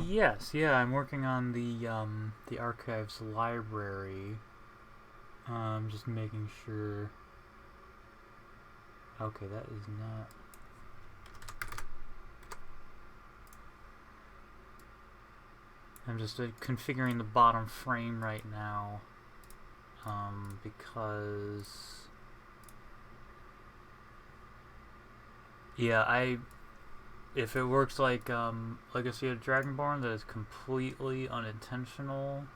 Yes, yeah, I'm working on the archives library. Just making sure. Okay, that is not. I'm just configuring the bottom frame right now. Because yeah, if it works like Legacy of Dragonborn, that is completely unintentional.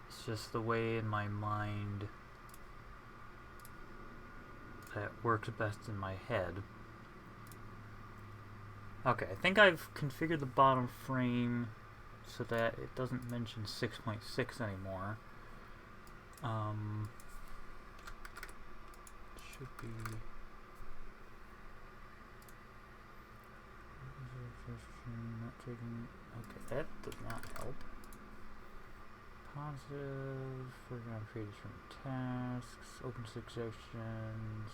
It's just the way in my mind that works best in my head. Okay, I think I've configured the bottom frame so that it doesn't mention 6.6 anymore. Should be. Not taking. Okay, that does not help. Positive. Foreground created from tasks. Open suggestions.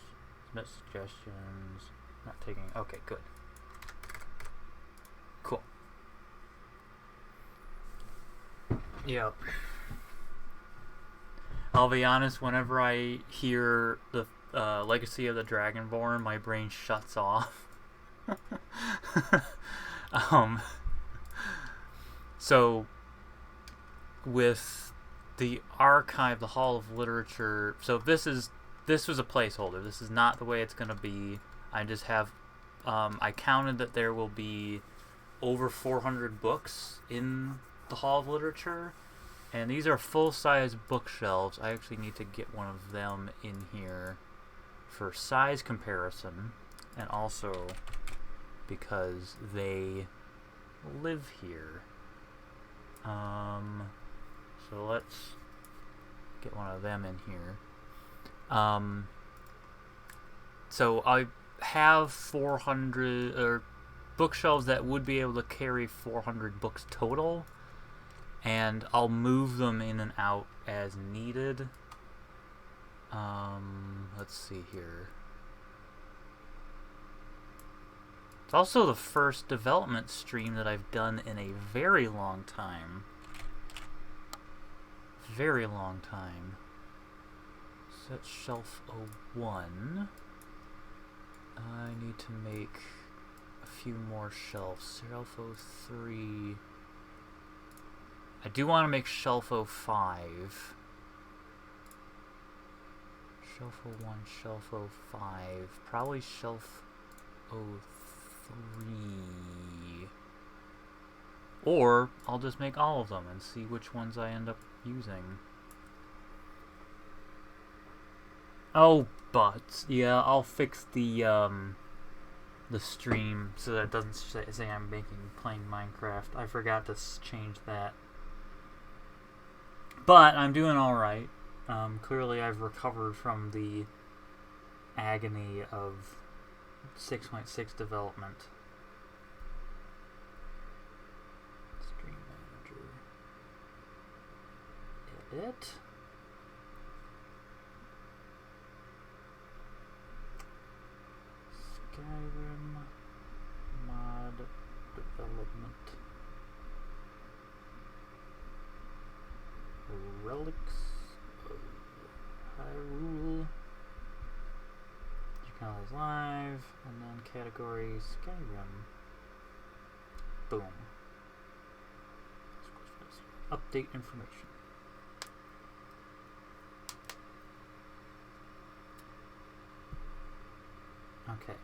Submit suggestions. Not taking. Okay, good. Cool. Yep. I'll be honest, whenever I hear the Legacy of the Dragonborn, my brain shuts off. So, with the archive, the Hall of Literature, so this was a placeholder. This is not the way it's going to be. I just have, I counted that there will be over 400 books in the Hall of Literature. And these are full-size bookshelves. I actually need to get one of them in here for size comparison, and also because they live here. So let's get one of them in here. So I have 400 or bookshelves that would be able to carry 400 books total. And I'll move them in and out as needed. Let's see here. It's also the first development stream that I've done in a very long time. Very long time. Set shelf 01. I need to make a few more shelves. Shelf 03. I do want to make shelf 05. Shelf 01, shelf 05. Probably shelf 03. Or I'll just make all of them and see which ones I end up using. Oh, but yeah, I'll fix the stream so that it doesn't say I'm playing Minecraft. I forgot to change that. But I'm doing alright. Clearly I've recovered from the agony of 6.6 development. Stream Manager. Edit. Skyrim mod development. Relics of Hyrule. Your channel is live, and then categories Skyrim. Boom. Update information. Okay,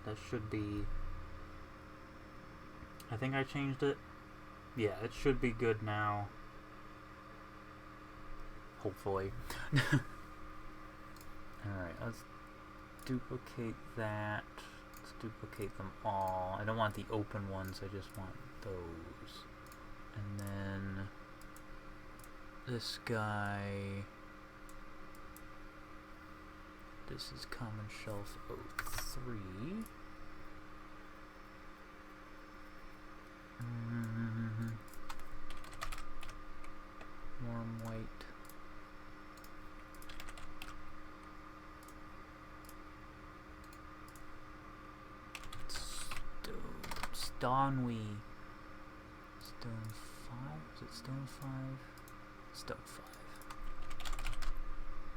that should be. I think I changed it. Yeah, it should be good now. Hopefully. Alright, let's duplicate that. Let's duplicate them all. I don't want the open ones, I just want those. And then this guy. This is common shelf 03. Warm white. Stonwy. Stone 5? Is it Stone 5? Stone 5.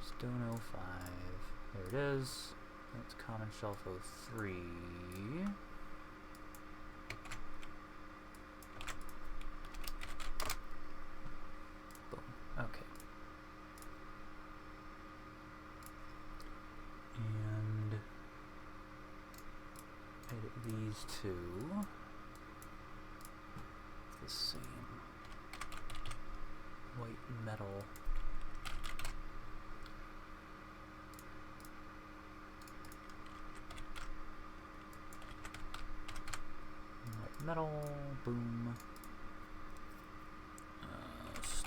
Stone 05. There it is. That's Common Shelf 03. Boom. Okay. And edit these two. The same white metal. White metal, boom. Stone 05.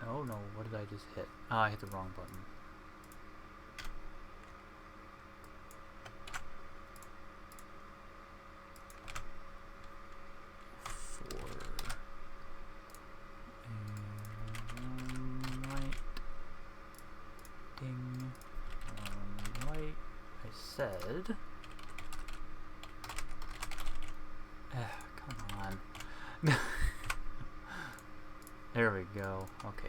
Oh no, what did I just hit? Ah, I hit the wrong button. And right. Ding. Right. I said. Come on. There we go. Okay.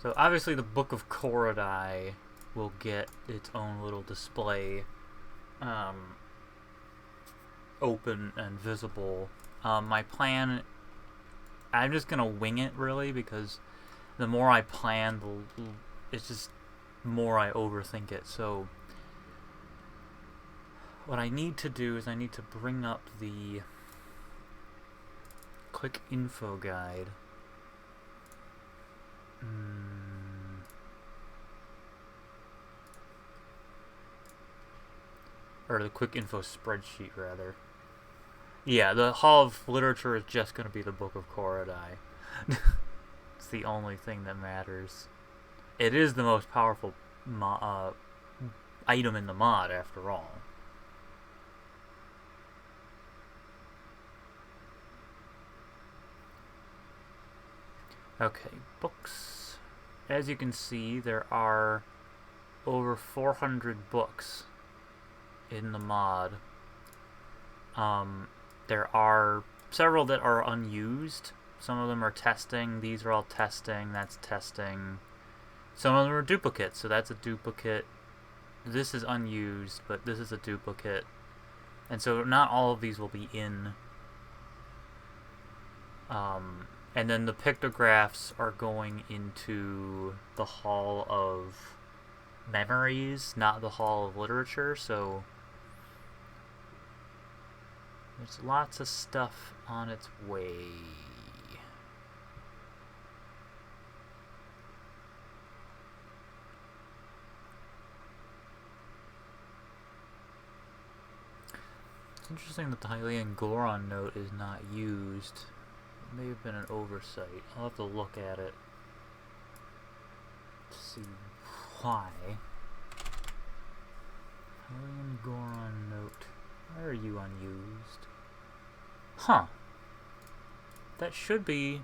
So obviously the Book of Korodai will get its own little display open and visible. My plan, I'm just gonna wing it really, because the more I plan, it's just more I overthink it. So what I need to do is I need to bring up the quick info guide. Or the quick info spreadsheet, rather. Yeah, the Hall of Literature is just going to be the Book of Korodai. It's the only thing that matters. It is the most powerful item in the mod, after all. Okay, books. As you can see, there are over 400 books in the mod. There are several that are unused. Some of them are testing. These are all testing. That's testing. Some of them are duplicates, so that's a duplicate. This is unused, but this is a duplicate. And so not all of these will be in. And then the pictographs are going into the Hall of Memories, not the Hall of Literature, so there's lots of stuff on its way. It's interesting that the Hylian Goron note is not used. It may have been an oversight. I'll have to look at it to see why. Hylian Goron note. Why are you unused? Huh. That should be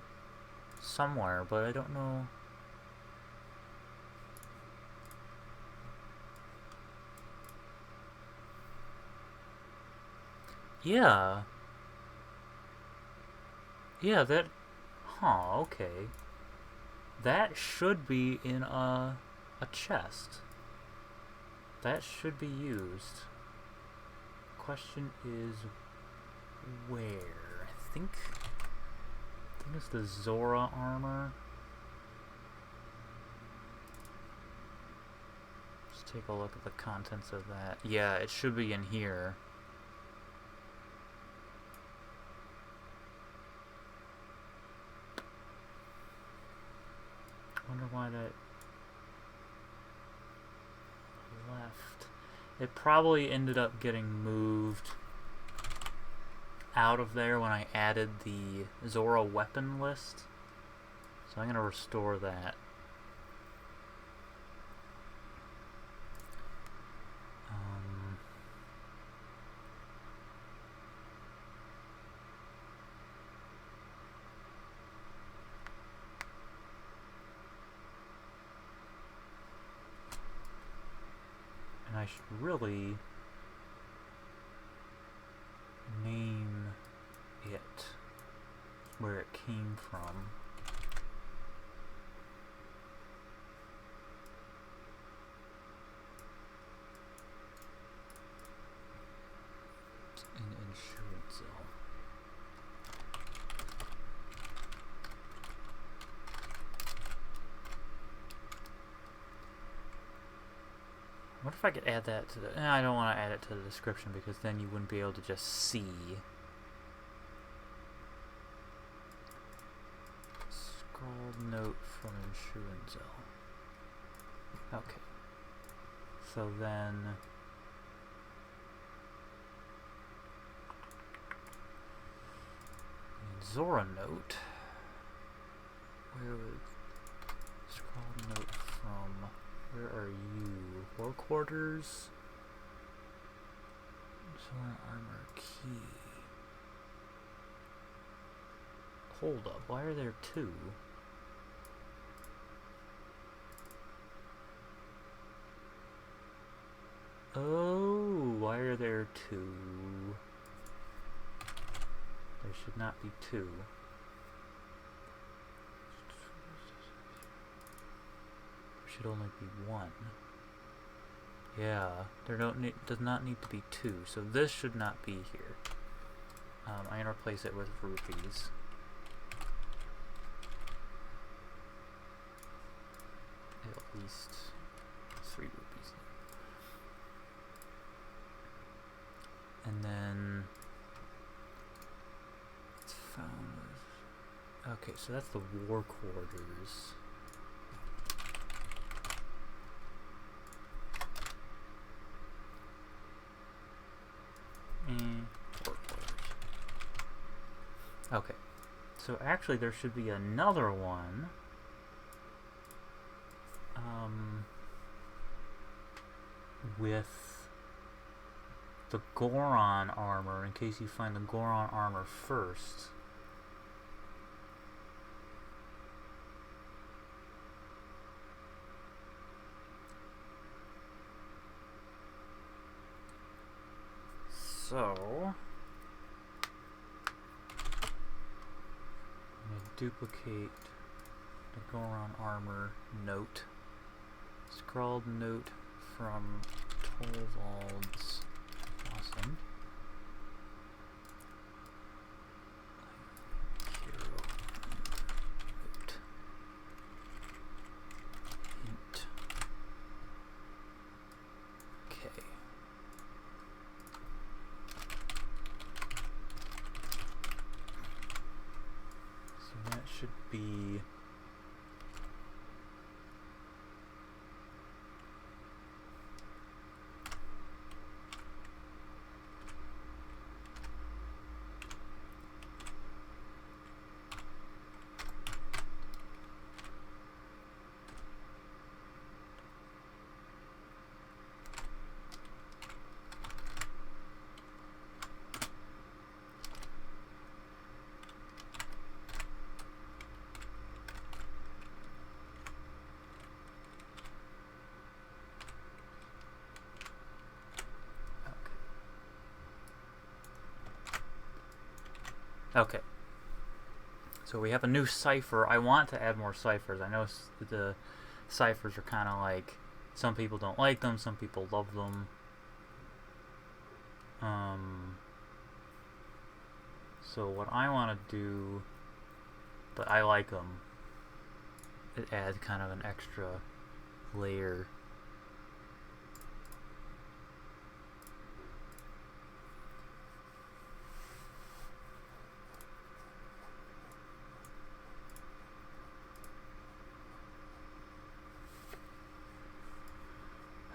somewhere, but I don't know. Yeah. Yeah, that... Huh, okay. That should be in a chest. That should be used. Question is where? I think it's the Zora armor. Just take a look at the contents of that. Yeah, it should be in here. I wonder why that left. It probably ended up getting moved out of there when I added the Zora weapon list. So I'm going to restore that. And I should really name it where it came from. An insurance zone. What if I could add that to the... I don't want to add it to the description because then you wouldn't be able to just see. Scrawled note from insurance zone. Okay. So then... Zora note. Where was... Scrawled note from... Where are you? War quarters? Zora armor key. Hold up, why are there two? Oh, why are there two? There should not be two. Should only be one. Yeah, there does not need to be two, so this should not be here. I'm gonna replace it with rupees. At least 3 rupees. And then it's found. Okay, so that's the war quarters. Okay, so actually there should be another one. With the Goron armor, in case you find the Goron armor first. So, I'm going to duplicate the Goron armor note. Scrawled note from Torvald's. Awesome. Hero note. Hint. Okay. So that should be... Okay, so we have a new cipher. I want to add more ciphers. I know the ciphers are kind of like, some people don't like them, some people love them. So what I want to do, but I like them, it adds kind of an extra layer.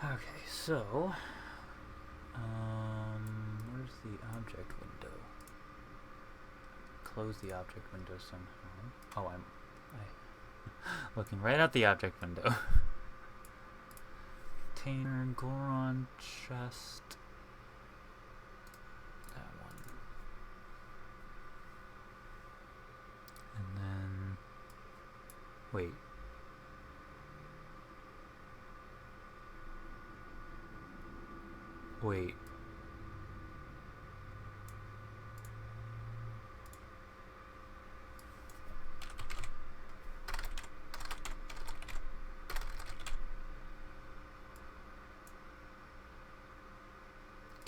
Okay, so, where's the object window? close the object window somehow. Oh, I'm looking right at the object window. Container, Goron, chest. That one. And then... Wait. Wait.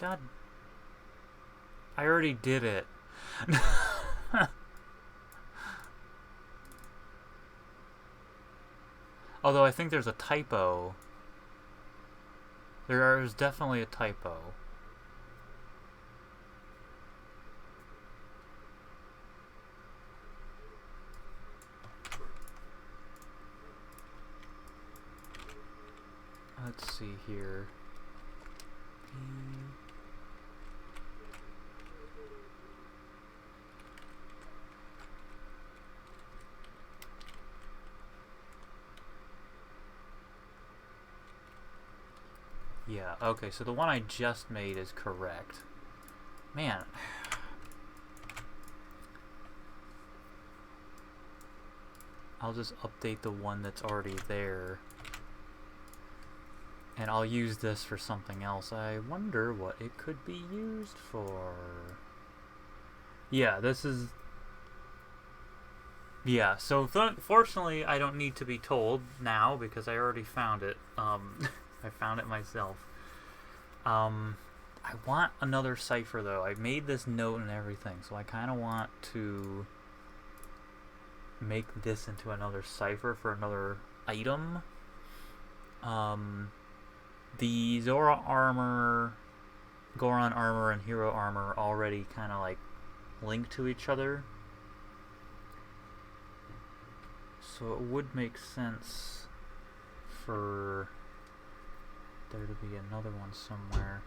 God. I already did it. Although I think there's a typo. There is definitely a typo. Let's see here. Yeah, okay, so the one I just made is correct. Man. I'll just update the one that's already there. And I'll use this for something else. I wonder what it could be used for. Yeah, this is... Yeah, so fortunately I don't need to be told now because I already found it. I found it myself. I want another cipher though. I made this note and everything, so I kind of want to make this into another cipher for another item. The Zora armor, Goron armor, and Hero armor already kind of like link to each other. So it would make sense for there to be another one somewhere.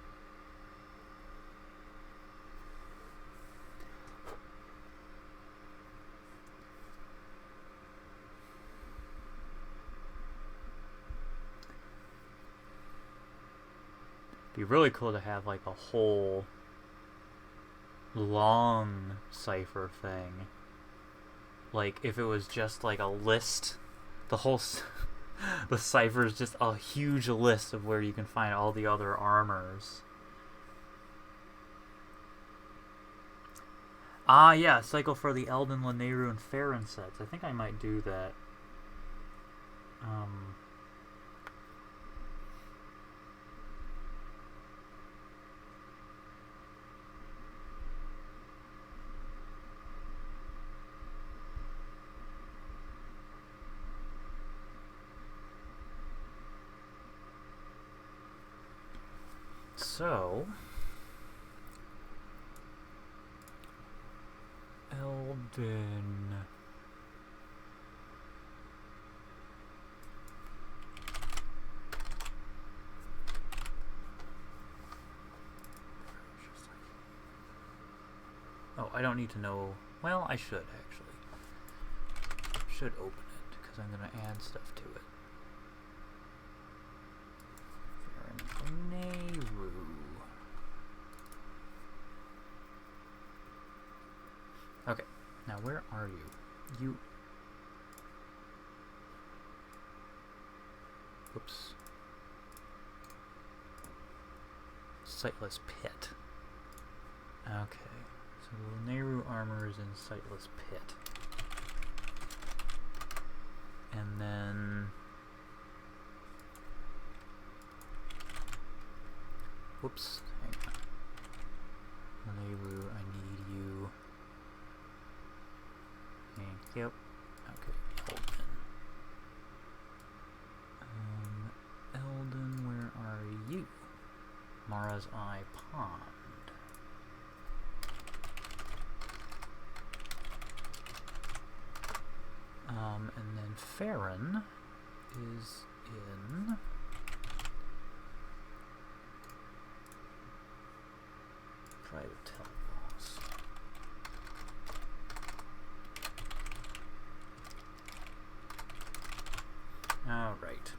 Be really cool to have like a whole long cipher thing. Like if it was just like a list, the whole the cipher is just a huge list of where you can find all the other armors. Ah, yeah, cycle for the Eldin, Lanayru, and Farron sets. I think I might do that. So, Eldin. Oh, I don't need to know. Well, I should actually. Should open it because I'm going to add stuff to it. Nehru. Okay, now where are you? You... Oops. Sightless Pit. Okay, so the Nehru armor is in Sightless Pit. And then... Whoops, hang on. Nehru, I need you. Thank you. Okay, Eldin. Eldin, where are you? Mara's Eye Pond. And then Farron is in... Private Teleboss. All right.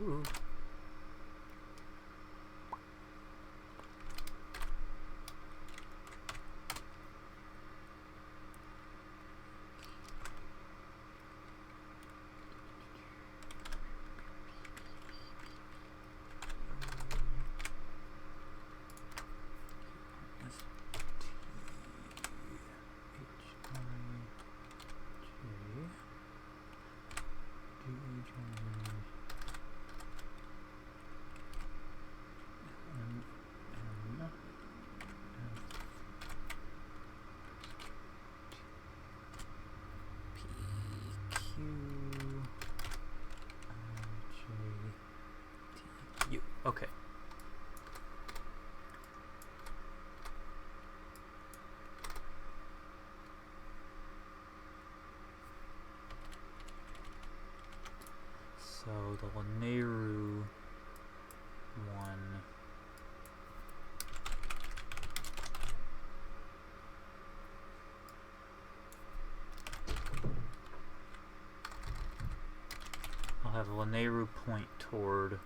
Ooh. Okay. So the Lanayru one. I'll have Lanayru point toward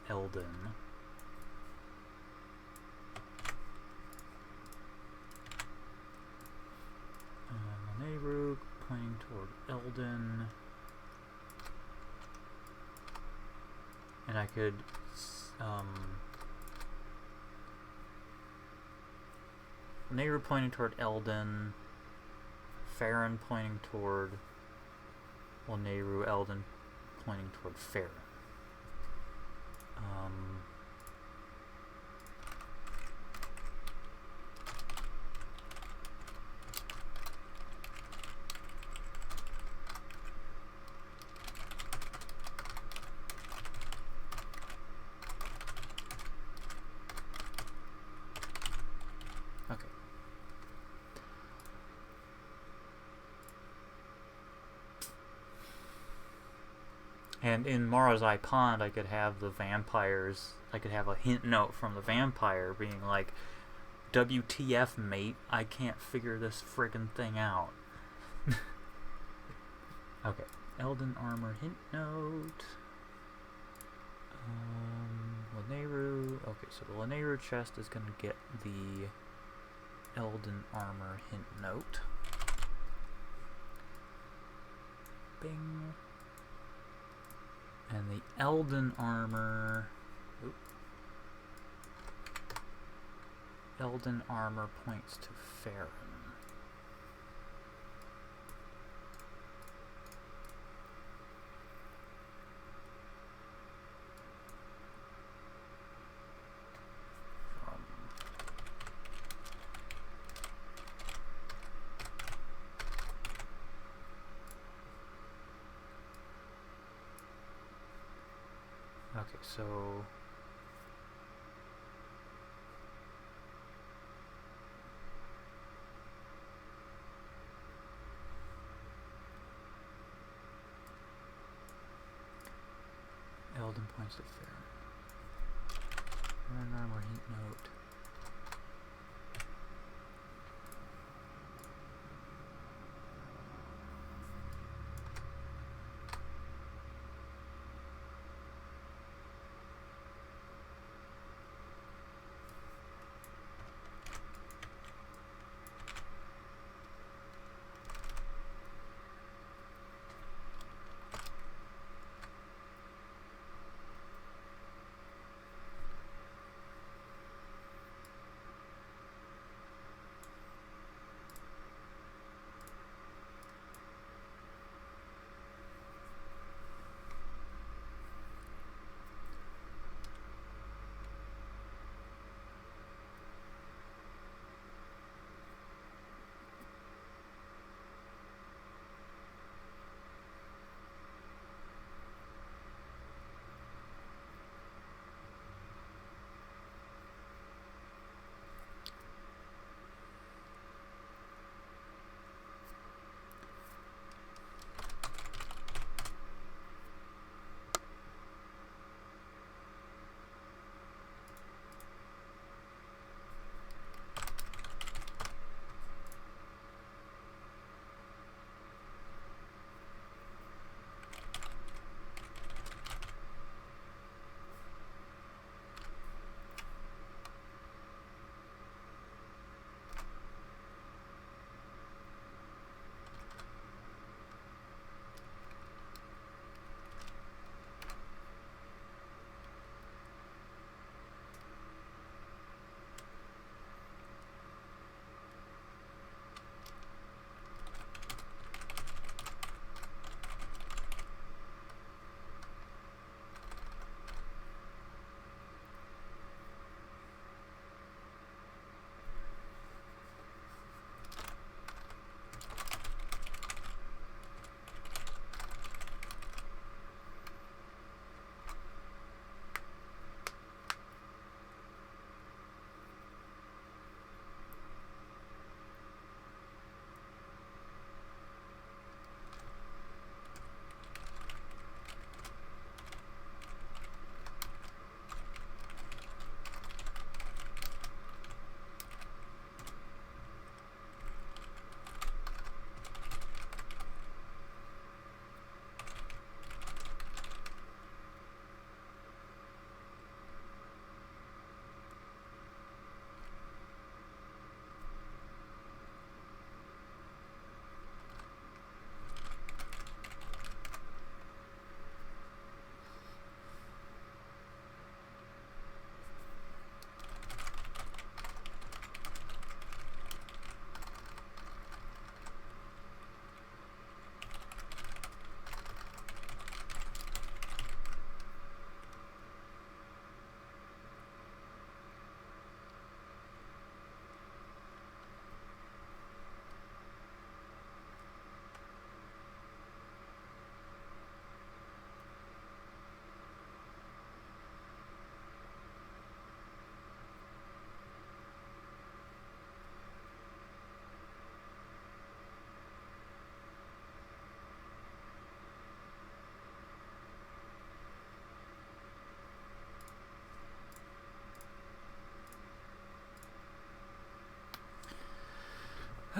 Eldon. Lanayru pointing toward Eldon. And I could Lanayru pointing toward Eldon, Farron pointing toward Lanayru, Eldon pointing toward Farron. Okay. And in Mara's Eye Pond, I could have the vampires, I could have a hint note from the vampire being like, WTF, mate, I can't figure this friggin' thing out. Okay, Eldon Armor hint note. Lanayru. Okay, so the Lanayru chest is going to get the Eldon Armor hint note. Bing. And the Eldon Armor... Oop. Eldon Armor points to Farron. Okay, so... Eldon points to Farron. Farron Armor heat note.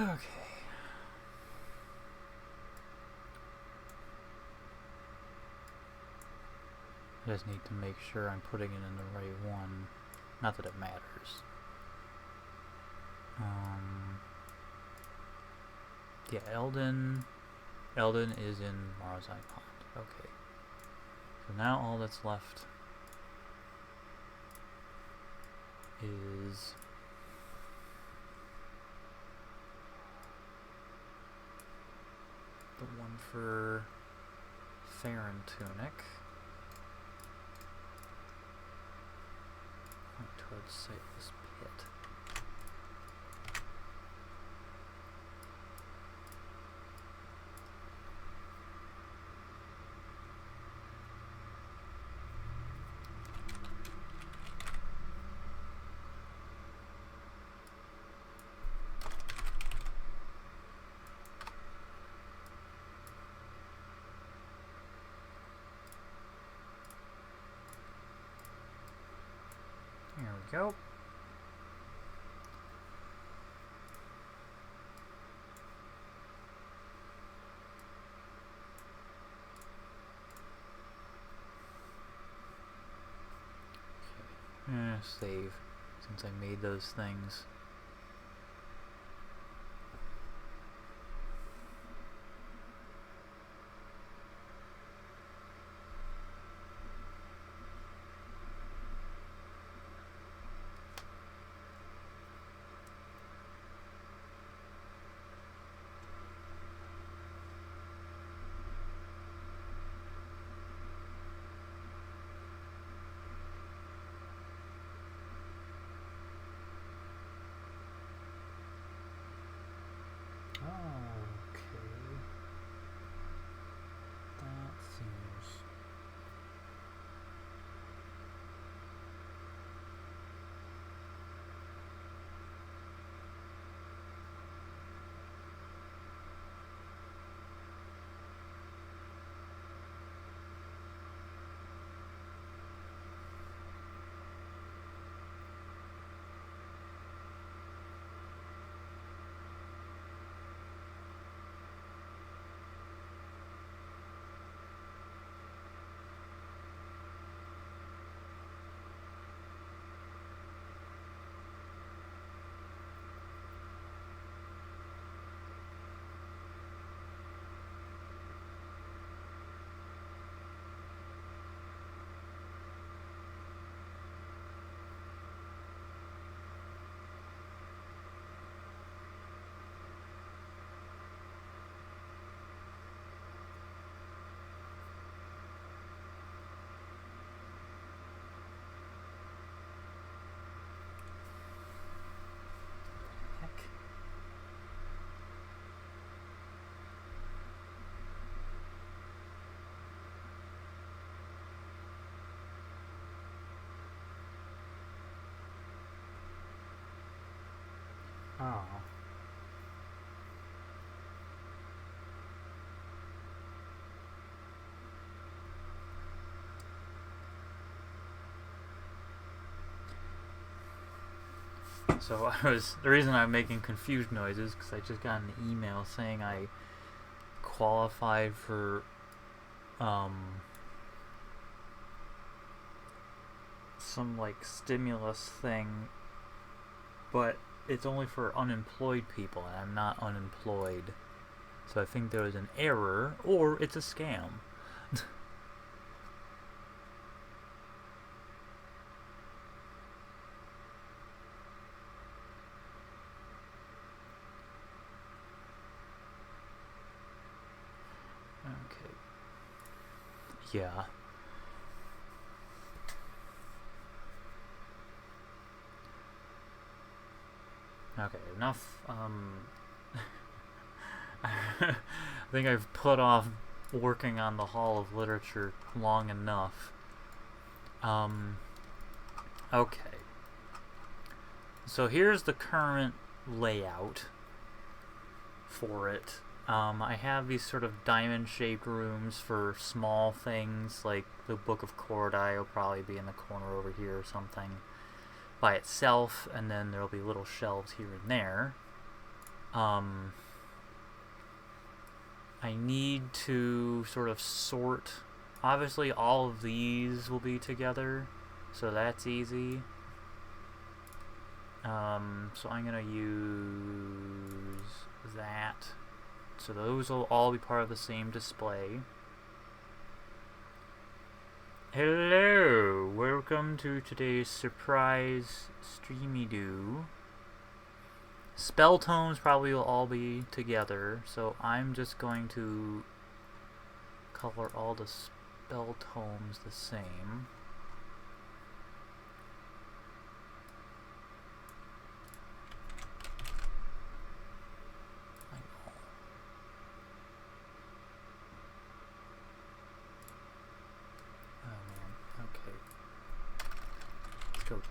Okay. I just need to make sure I'm putting it in the right one. Not that it matters. Yeah, Eldin is in Marzai Pond. Okay. So now all that's left is the one for Farron Tunic. Point towards Sightless Pit. There we go. Okay. Save, since I made those things. Okay. That seems... Heck. Oh. So the reason I'm making confused noises because I just got an email saying I qualified for some like stimulus thing, but it's only for unemployed people and I'm not unemployed. So I think there was an error or it's a scam. Okay. Yeah. Okay, enough. I think I've put off working on the Hall of Literature long enough. Okay. So here's the current layout for it. I have these sort of diamond-shaped rooms for small things, like the Book of Kordai will probably be in the corner over here or something by itself, and then there'll be little shelves here and there. Um, I need to sort of sort. Obviously, all of these will be together, so that's easy. So I'm gonna use that. So those will all be part of the same display. Hello! Welcome to today's surprise streamy do. Spell tomes probably will all be together, so I'm just going to color all the spell tomes the same.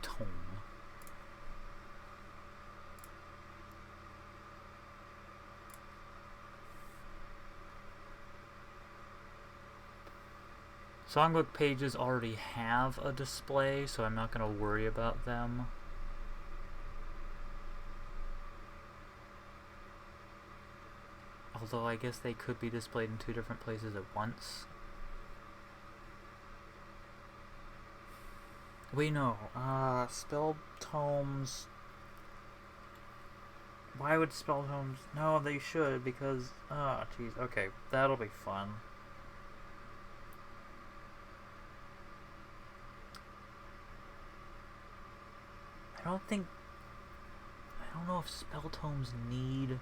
Tome. Songbook pages already have a display, so I'm not going to worry about them. Although I guess they could be displayed in 2 different places at once. Wait, no. Spell tomes. Why would spell tomes? No, they should, because. Ah, jeez. Okay, that'll be fun. I don't know if spell tomes need.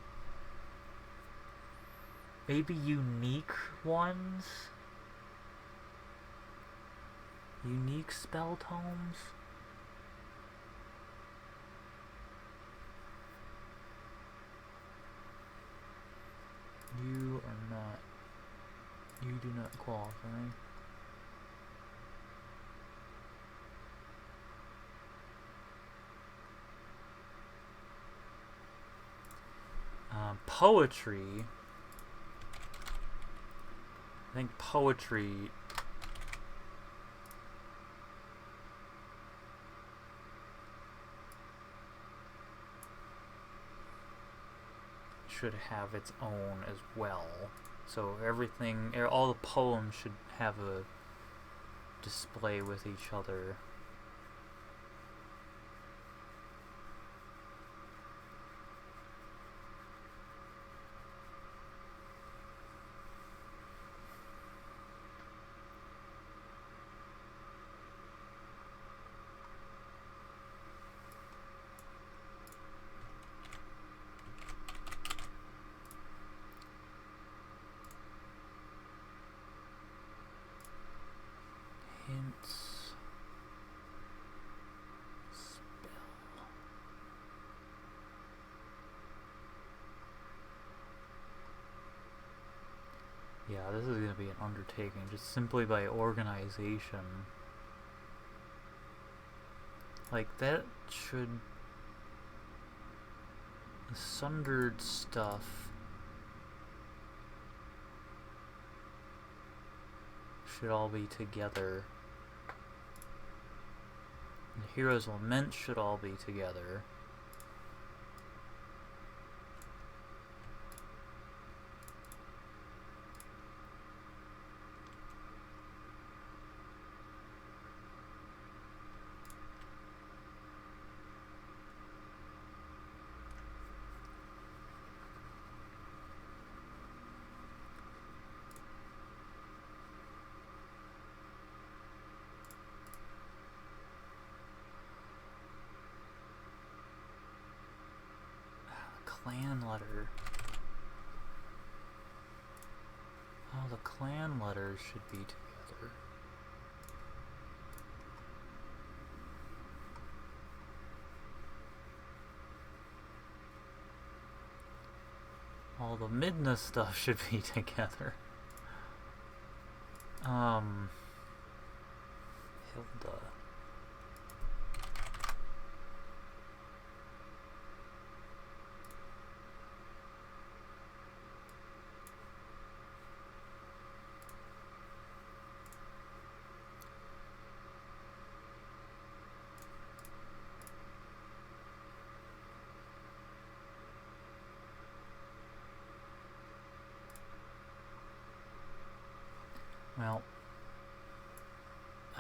Maybe unique ones? Unique spell tomes? You are not. You do not qualify. Poetry. I think poetry should have its own as well. So everything, all the poems should have a display with each other. Yeah, this is going to be an undertaking, just simply by organization. Like, that should... The sundered stuff should all be together. And Heroes Lament should all be together. Clan letter. Oh, the clan letters should be together. All the Midna stuff should be together. Hilda.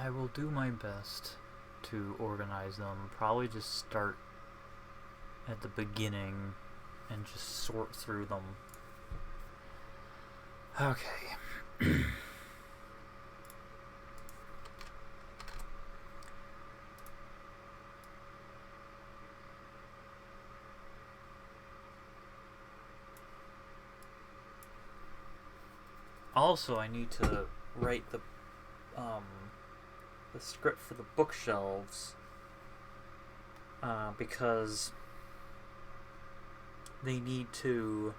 I will do my best to organize them. Probably just start at the beginning and just sort through them. Okay. Also, I need to write the script for the bookshelves because they need to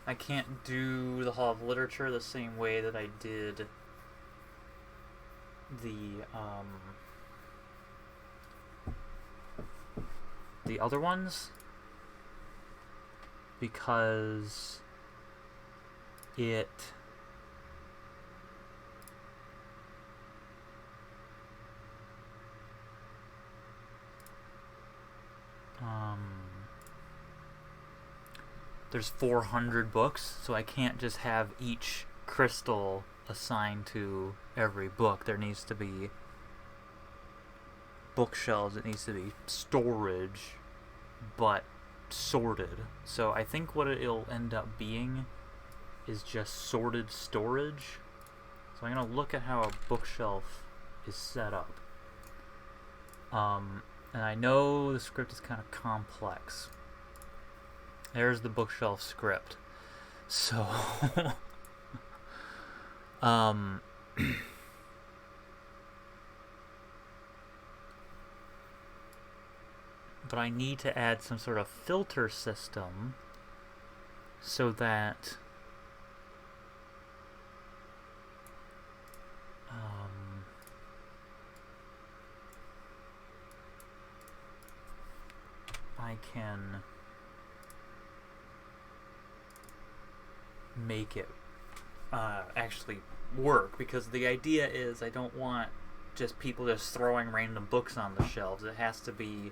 I can't do the Hall of Literature the same way that I did the other ones, because it there's 400 books, so I can't just have each crystal assigned to every book. There needs to be bookshelves, it needs to be storage, but sorted. So I think what it'll end up being is just sorted storage. So I'm going to look at how a bookshelf is set up. And I know the script is kind of complex. There's the bookshelf script. So, but I need to add some sort of filter system so that I can make it actually work, because the idea is I don't want just people just throwing random books on the shelves. It has to be,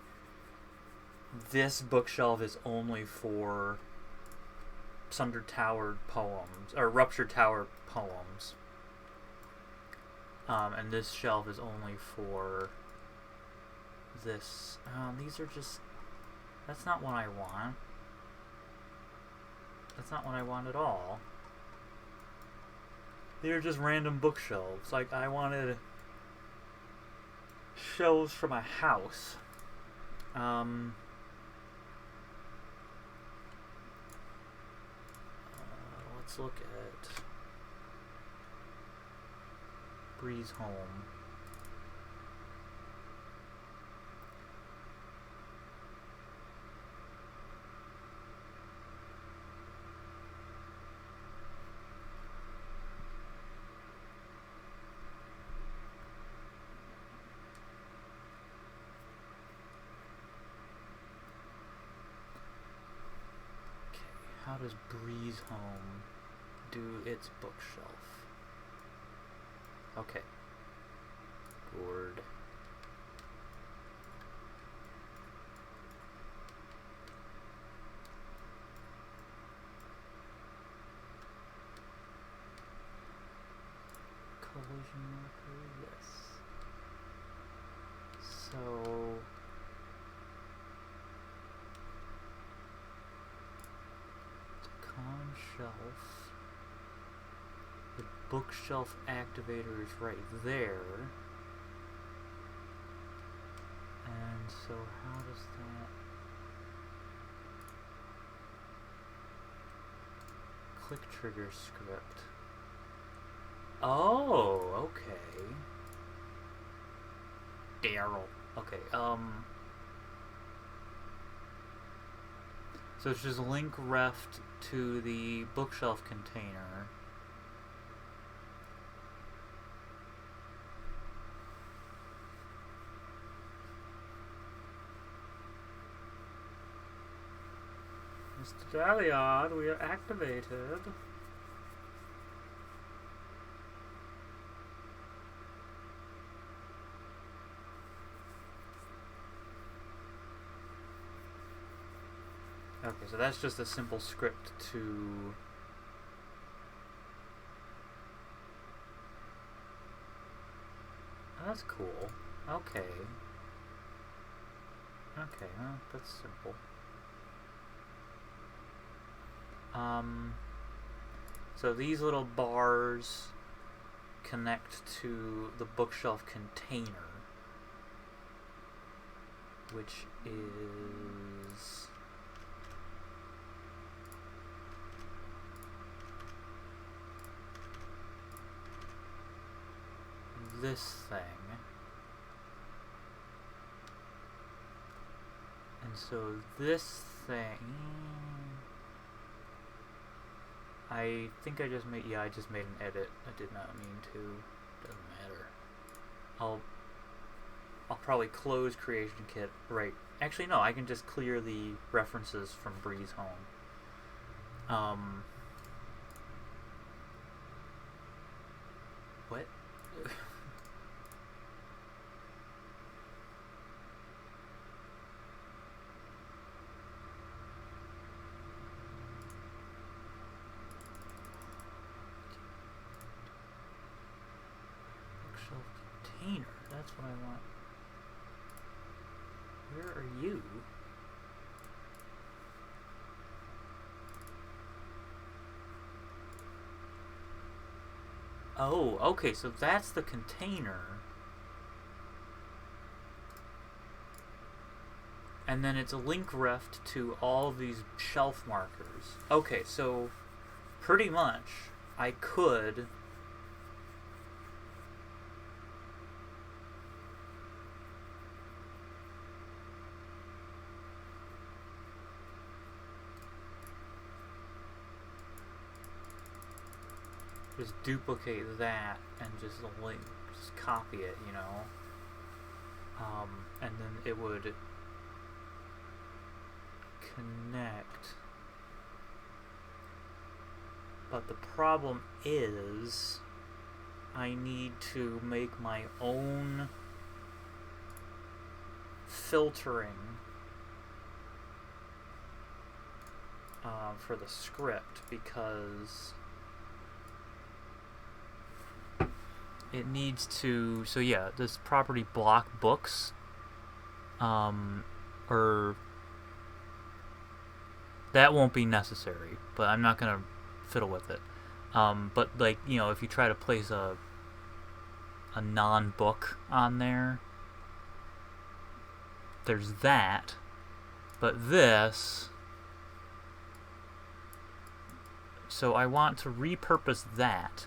this bookshelf is only for Sundered Tower poems, or Ruptured Tower poems, and this shelf is only for this. These are just, that's not what I want. That's not what I want at all. They're just random bookshelves. Like, I wanted shelves for my house. Let's look at Breeze Home. How does Breeze Home do its bookshelf? Okay. Gourd. Collision marker, yes. So shelf. The bookshelf activator is right there. And so how does that... Click trigger script. Oh, okay. Daryl. Okay, so it's just link reft to the bookshelf container. Mr. Daliard, we are activated. Okay, so that's just a simple script to... Oh, that's cool. Okay. Okay, well, that's simple. So these little bars connect to the bookshelf container, which is this thing. And so this thing, I think I just made, yeah, I just made an edit. I did not mean to. Doesn't matter. I'll probably close Creation Kit. Right. Actually, no, I can just clear the references from Breeze Home. What? Bookshelf container. That's what I want. Where are you? Oh, okay, so that's the container. And then it's link refed to all these shelf markers. Okay, so pretty much I could just duplicate that and just link, just copy it, you know, and then it would connect. But the problem is I need to make my own filtering for the script, because it needs to, so yeah, this property block books, or that won't be necessary, but I'm not gonna fiddle with it. But like, you know, if you try to place a non-book on there, there's that, but this, so I want to repurpose that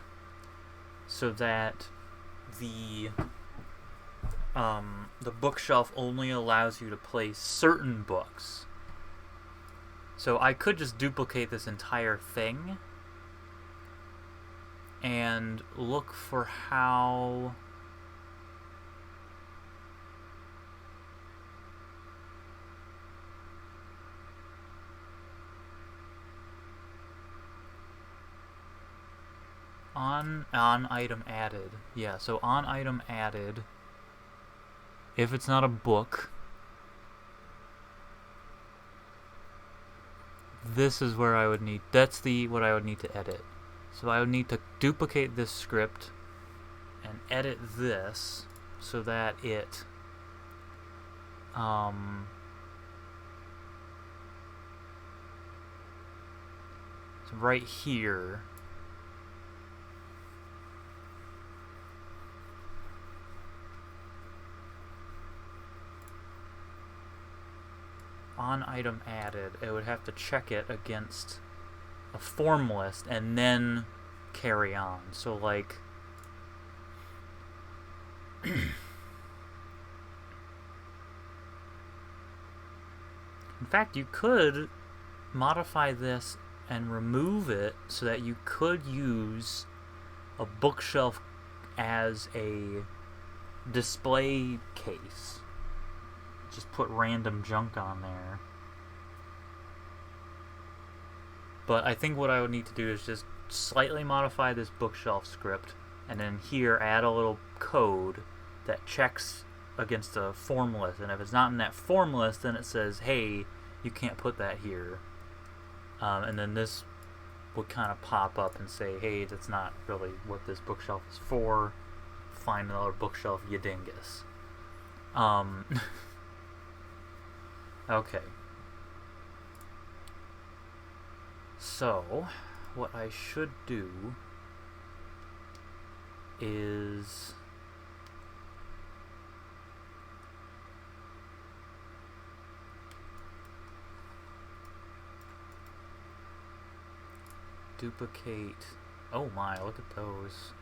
so that the bookshelf only allows you to place certain books. So I could just duplicate this entire thing and look for how on item added. Yeah, so on item added, if it's not a book, this is where I would need, that's what I would need to edit. So I would need to duplicate this script and edit this so that it so right here on item added, it would have to check it against a form list and then carry on. So like in fact, you could modify this and remove it so that you could use a bookshelf as a display case. Just put random junk on there. But I think what I would need to do is just slightly modify this bookshelf script, and then here add a little code that checks against a form list. And if it's not in that form list, then it says, hey, you can't put that here. And then this would kind of pop up and say, hey, that's not really what this bookshelf is for. Find another bookshelf, you dingus. Okay. So, what I should do is duplicate. Oh my, look at those.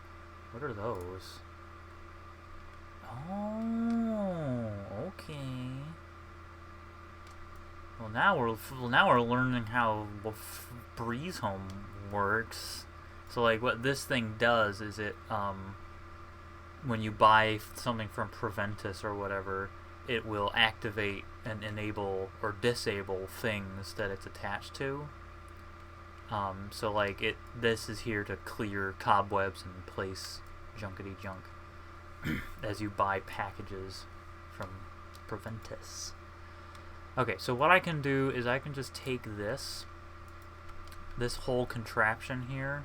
What are those? Oh, okay. Well, now we're learning how Breeze Home works. So, like, what this thing does is it, when you buy something from Preventus or whatever, it will activate and enable or disable things that it's attached to. So, like, this is here to clear cobwebs and place junkety junk as you buy packages from Preventus. Okay, so what I can do is I can just take this whole contraption here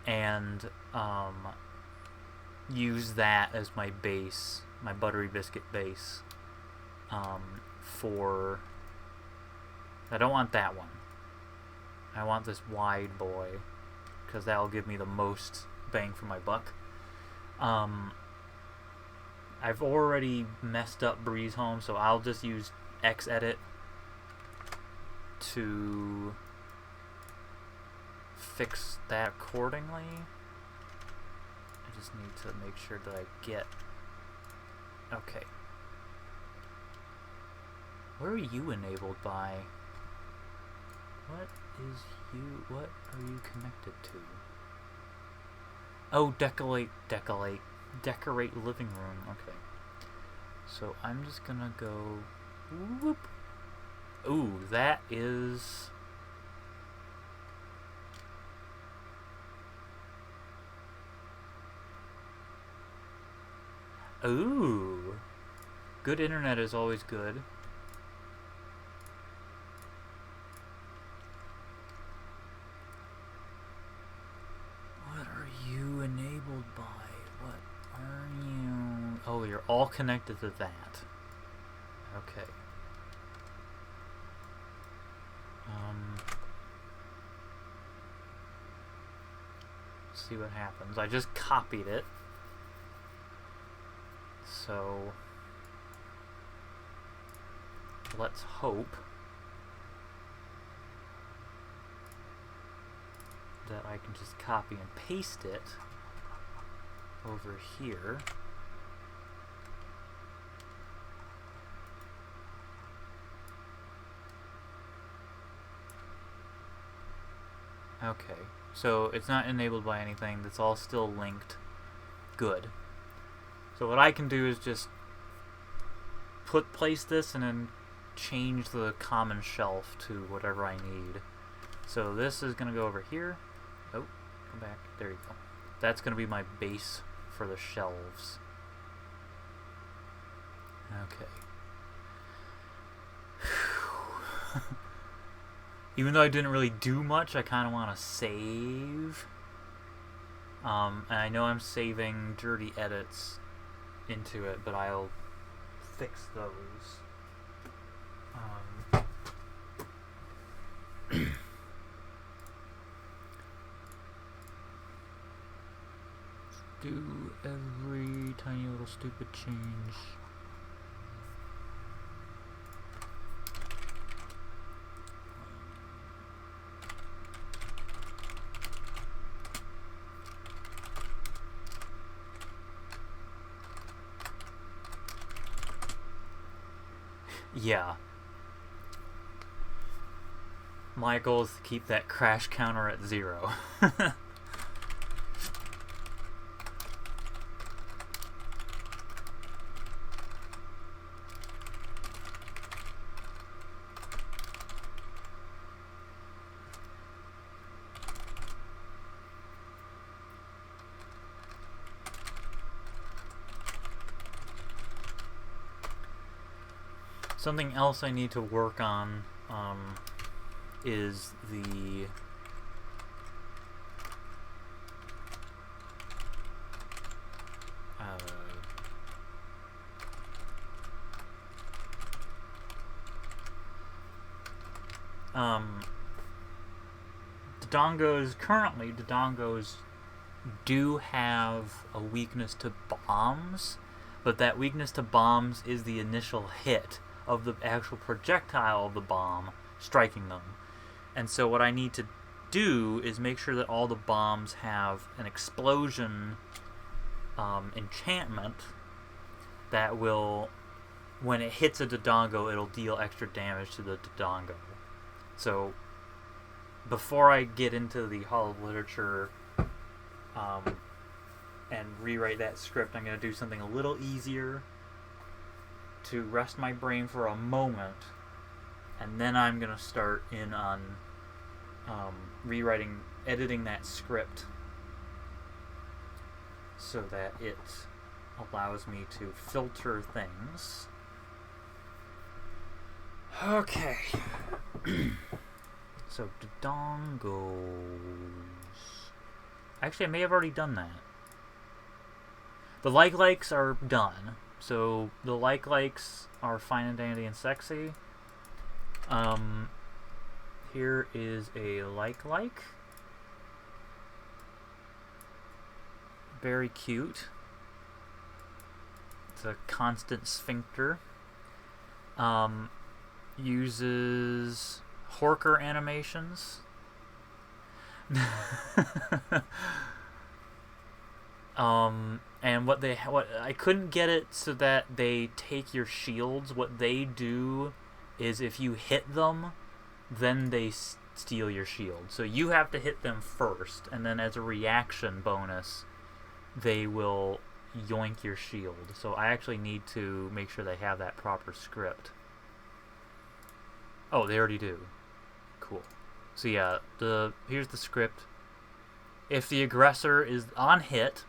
and use that as my base, my buttery biscuit base, for... I don't want that one. I want this wide boy, because that will give me the most bang for my buck. I've already messed up Breeze Home, so I'll just use Xedit to fix that accordingly. I just need to make sure that I get... Okay. Where are you enabled by? What are you connected to? Oh, decorate living room. Okay. So I'm just gonna go whoop. Ooh, that is... Ooh. Good internet is always good. What are you enabled by? What are you... Oh, you're all connected to that. Okay. See what happens. I just copied it. So let's hope that I can just copy and paste it over here. Okay, so it's not enabled by anything. That's all still linked. Good. So what I can do is just place this and then change the common shelf to whatever I need. So this is going to go over here. Oh, come back. There you go. That's going to be my base for the shelves. Okay. Even though I didn't really do much, I kind of want to save. And I know I'm saving dirty edits into it, but I'll fix those. Do every tiny little stupid change. Yeah. My goal is to keep that crash counter at 0. Something else I need to work on is the Dodongos do have a weakness to bombs, but that weakness to bombs is the initial hit of the actual projectile of the bomb striking them. And so what I need to do is make sure that all the bombs have an explosion enchantment that will, when it hits a Dodongo, it'll deal extra damage to the Dodongo. So before I get into the Hall of Literature and rewrite that script, I'm going to do something a little easier to rest my brain for a moment, and then I'm going to start in on editing that script so that it allows me to filter things. Okay. So, Dodongos. Actually, I may have already done that. The likes are done. So, the likes are fine and dandy and sexy. Here is a like. Very cute. It's a constant sphincter. Uses Horker animations. And what I couldn't get it so that they take your shields. What they do is if you hit them, then they steal your shield. So you have to hit them first, and then as a reaction bonus, they will yoink your shield. So I actually need to make sure they have that proper script. Oh, they already do. Cool. So yeah, here's the script. If the aggressor is on hit,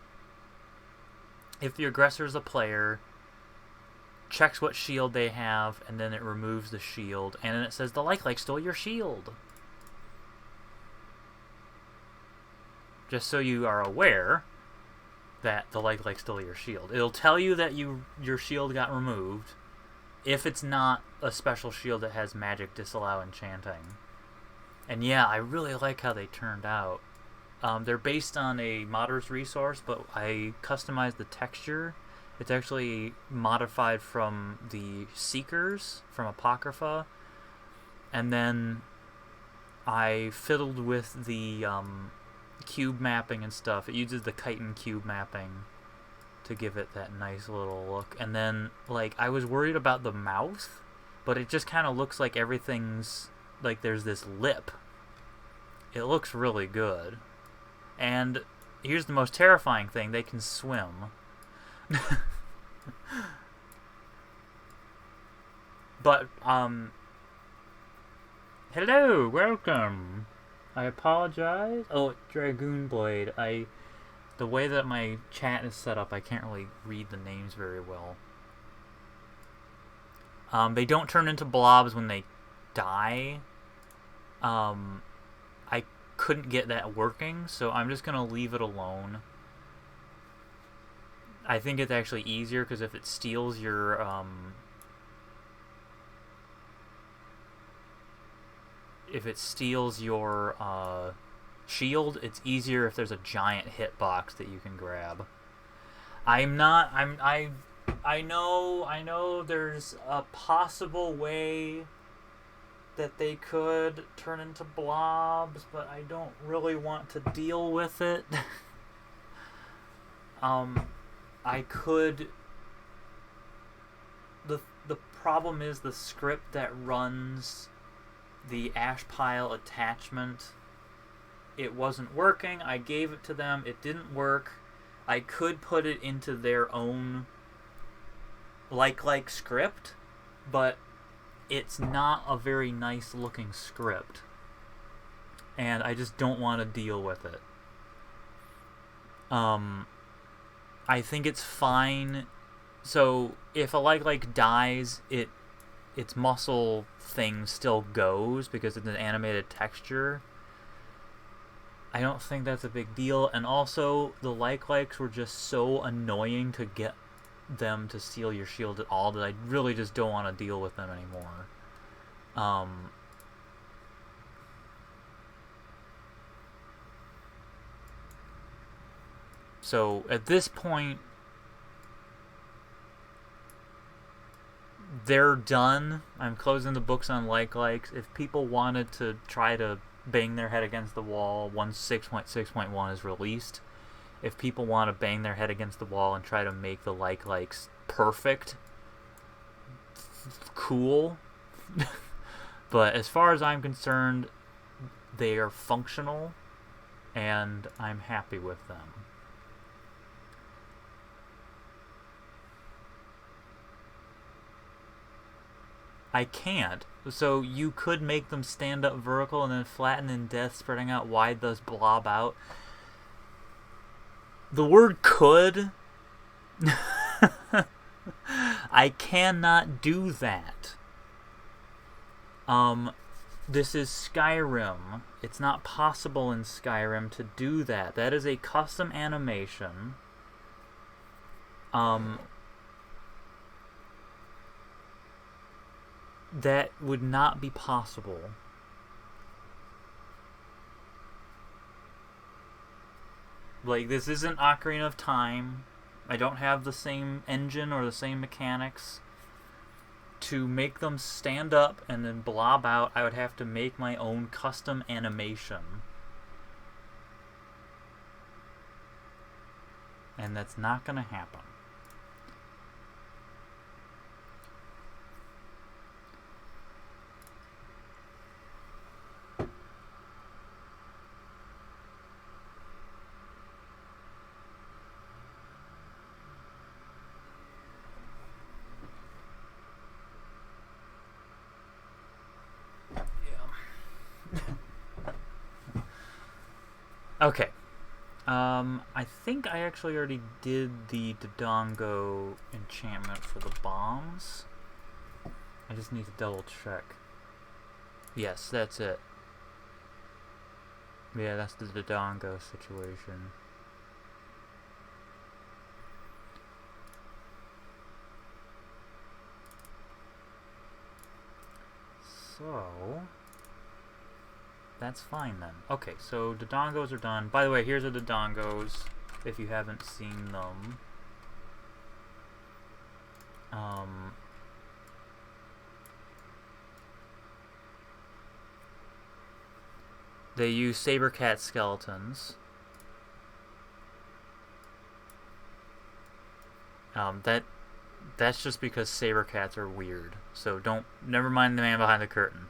if the aggressor is a player, checks what shield they have, and then it removes the shield, and then it says the like stole your shield. Just so you are aware that the like stole your shield. It'll tell you that your shield got removed if it's not a special shield that has magic disallow enchanting. And yeah, I really like how they turned out. They're based on a modder's resource, but I customized the texture. It's actually modified from the Seekers from Apocrypha. And then I fiddled with the cube mapping and stuff. It uses the chitin cube mapping to give it that nice little look. And then, like, I was worried about the mouth, but it just kind of looks like everything's, like, there's this lip. It looks really good. And here's the most terrifying thing, they can swim. But, hello, welcome. I apologize. Oh, Dragoon Blade. The way that my chat is set up, I can't really read the names very well. They don't turn into blobs when they die. I couldn't get that working, so I'm just gonna leave it alone. I think it's actually easier because if it steals your shield, it's easier if there's a giant hitbox that you can grab. I know there's a possible way that they could turn into blobs, but I don't really want to deal with it. I could... The problem is the script that runs the ash pile attachment, it wasn't working. I gave it to them, it didn't work. I could put it into their own like script, but it's not a very nice looking script, and I just don't want to deal with it. I think it's fine. So if a like dies, it its muscle thing still goes because it's an animated texture, I don't think that's a big deal. And also, the likes were just so annoying to get them to steal your shield at all that I really just don't want to deal with them anymore. So at this point, they're done. I'm closing the books on likes. If people wanted to try to bang their head against the wall once 6.6.1 is released, if people want to bang their head against the wall and try to make the likes perfect, cool. But as far as I'm concerned, they are functional, and I'm happy with them. I can't. So you could make them stand up vertical and then flatten in death, spreading out wide, thus blob out. The word could. I cannot do that. This is Skyrim. It's not possible in Skyrim to do that. That is a custom animation. That would not be possible. Like, this isn't Ocarina of Time. I don't have the same engine or the same mechanics. To make them stand up and then blob out, I would have to make my own custom animation. And that's not gonna happen. Okay. I think I actually already did the Dodongo enchantment for the bombs. I just need to double check. Yes, that's it. Yeah, that's the Dodongo situation. So... that's fine then. Okay, so Dodongos are done. By the way, here's the Dodongos, if you haven't seen them. They use saber cat skeletons. That's just because saber cats are weird. So never mind the man behind the curtain.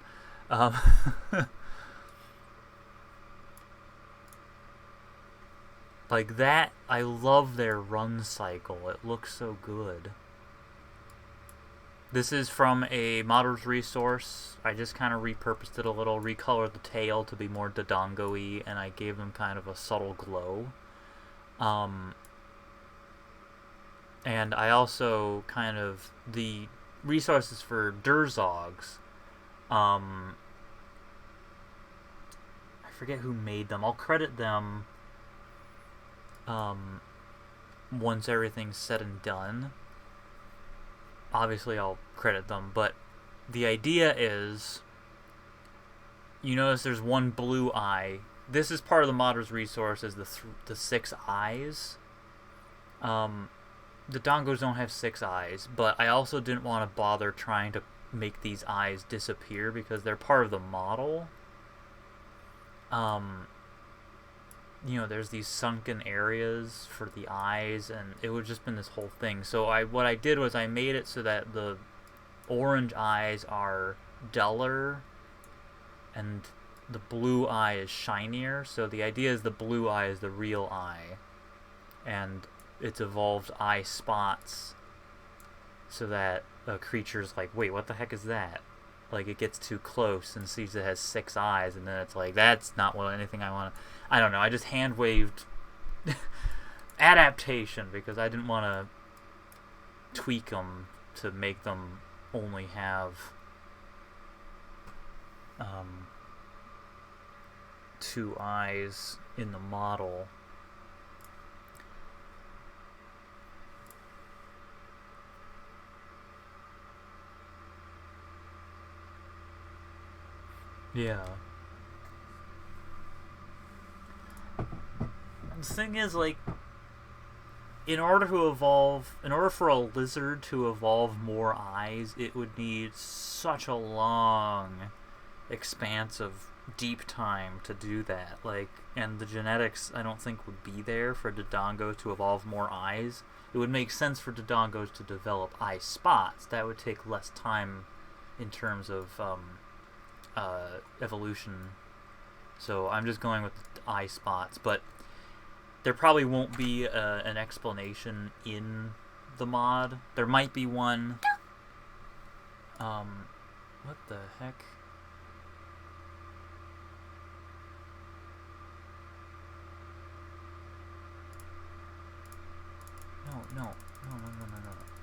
Like that, I love their run cycle. It looks so good. This is from a modder's resource. I just kind of repurposed it a little, recolored the tail to be more Dodongo-y, and I gave them kind of a subtle glow. And I also kind of, the resources for Durzogs, I forget who made them. I'll credit them once everything's said and done. Obviously I'll credit them, but the idea is, you notice there's one blue eye. This is part of the modder's resource, is the 6 eyes. The Dongos don't have 6 eyes, but I also didn't want to bother trying to make these eyes disappear because they're part of the model. You know, there's these sunken areas for the eyes, and it would just been this whole thing. So what I did was I made it so that the orange eyes are duller and the blue eye is shinier. So the idea is the blue eye is the real eye, and it's evolved eye spots so that a creature's like, wait, what the heck is that? Like, it gets too close and sees it has 6 eyes, and then it's like, that's not anything I want to... I don't know, I just hand-waved adaptation because I didn't want to tweak them to make them only have um, 2 eyes in the model. Yeah. The thing is, like, in order for a lizard to evolve more eyes, it would need such a long expanse of deep time to do that. Like, and the genetics, I don't think, would be there for Dodongos to evolve more eyes. It would make sense for Dodongos to develop eye spots. That would take less time in terms of evolution. So I'm just going with eye spots, but there probably won't be an explanation in the mod. There might be one. What the heck? No.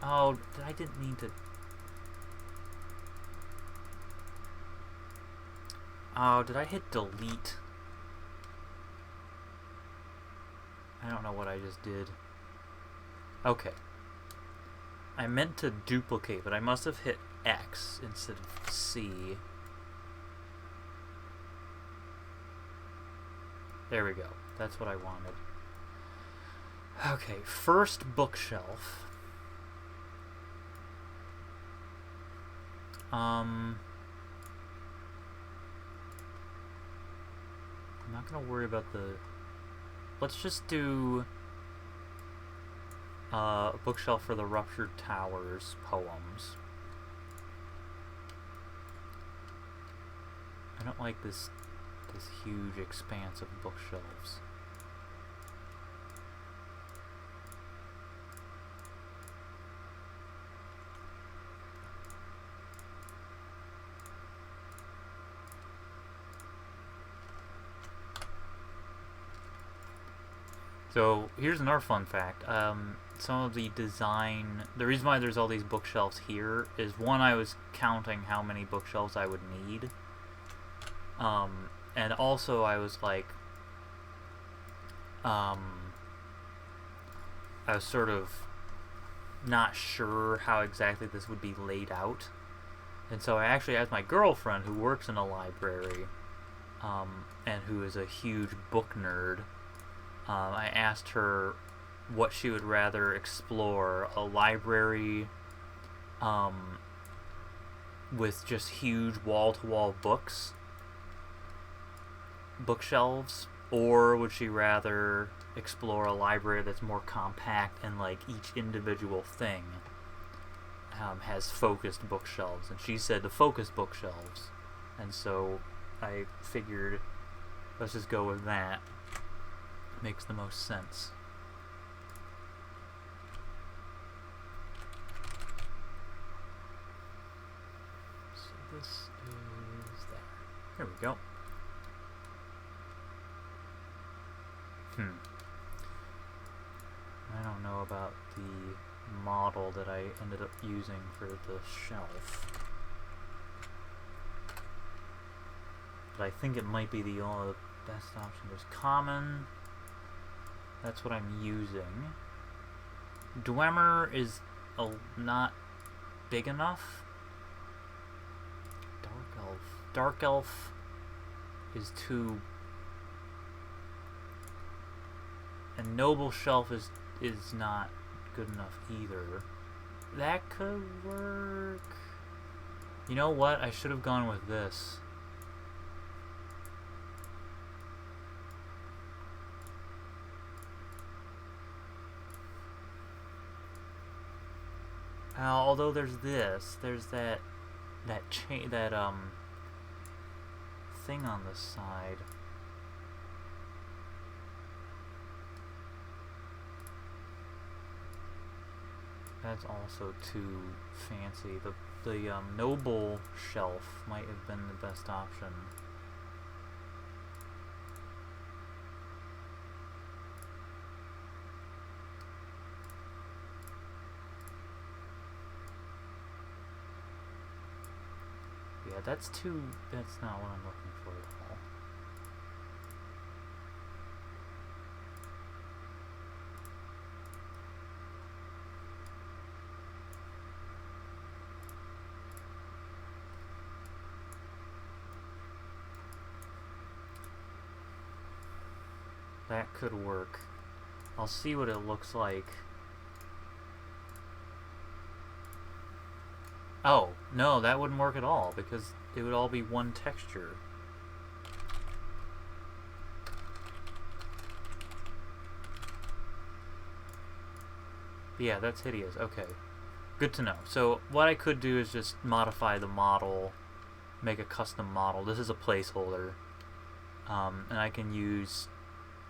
Oh, I didn't mean to. Oh, did I hit delete? I don't know what I just did. Okay. I meant to duplicate, but I must have hit X instead of C. There we go. That's what I wanted. Okay, first bookshelf. I'm not gonna worry about the... Let's just do a bookshelf for the Ruptured Towers poems. I don't like this huge expanse of bookshelves. So here's another fun fact. Some of the reason why there's all these bookshelves here is, one, I was counting how many bookshelves I would need. And also I was like, I was sort of not sure how exactly this would be laid out. And so I actually asked my girlfriend, who works in a library, and who is a huge book nerd, I asked her what she would rather explore: a library with just huge wall-to-wall bookshelves, or would she rather explore a library that's more compact and like each individual thing has focused bookshelves. And she said the focused bookshelves, and so I figured let's just go with that. Makes the most sense. So this is there. There we go. I don't know about the model that I ended up using for the shelf, but I think it might be the only best option. There's common. That's what I'm using. Dwemer is not big enough. Dark Elf is too... And Noble Shelf is not good enough either. That could work. You know what? I should have gone with this. Although there's that thing on the side. That's also too fancy. The Noble Shelf might have been the best option. yeah, that's not what I'm looking for at all. That could work. I'll see what it looks like. Oh, no, that wouldn't work at all, because it would all be one texture. Yeah, that's hideous. Okay. Good to know. So what I could do is just modify the model, make a custom model. This is a placeholder. And I can use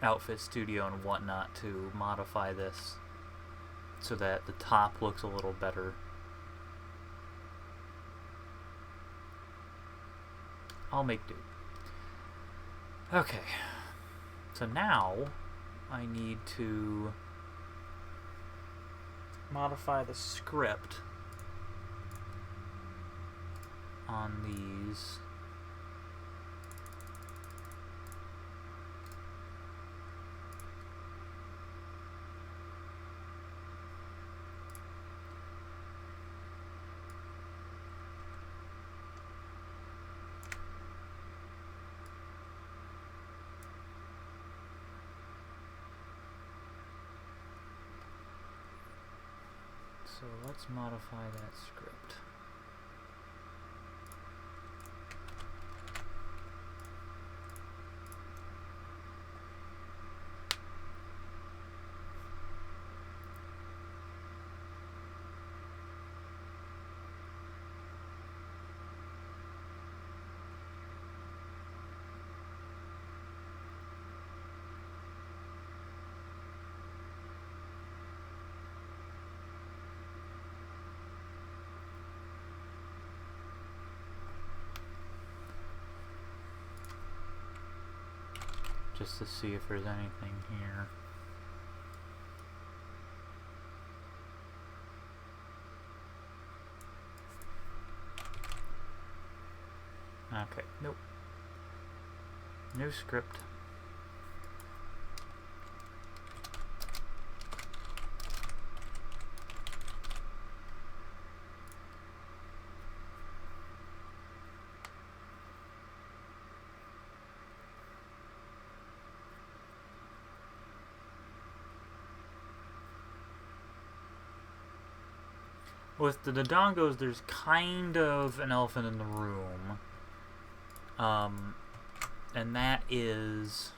Outfit Studio and whatnot to modify this so that the top looks a little better. I'll make do. Okay. So now I need to modify the script on these. So let's modify that script. Just to see if there's anything here. Okay, nope. New script. With the Dodongos, there's kind of an elephant in the room. And that is...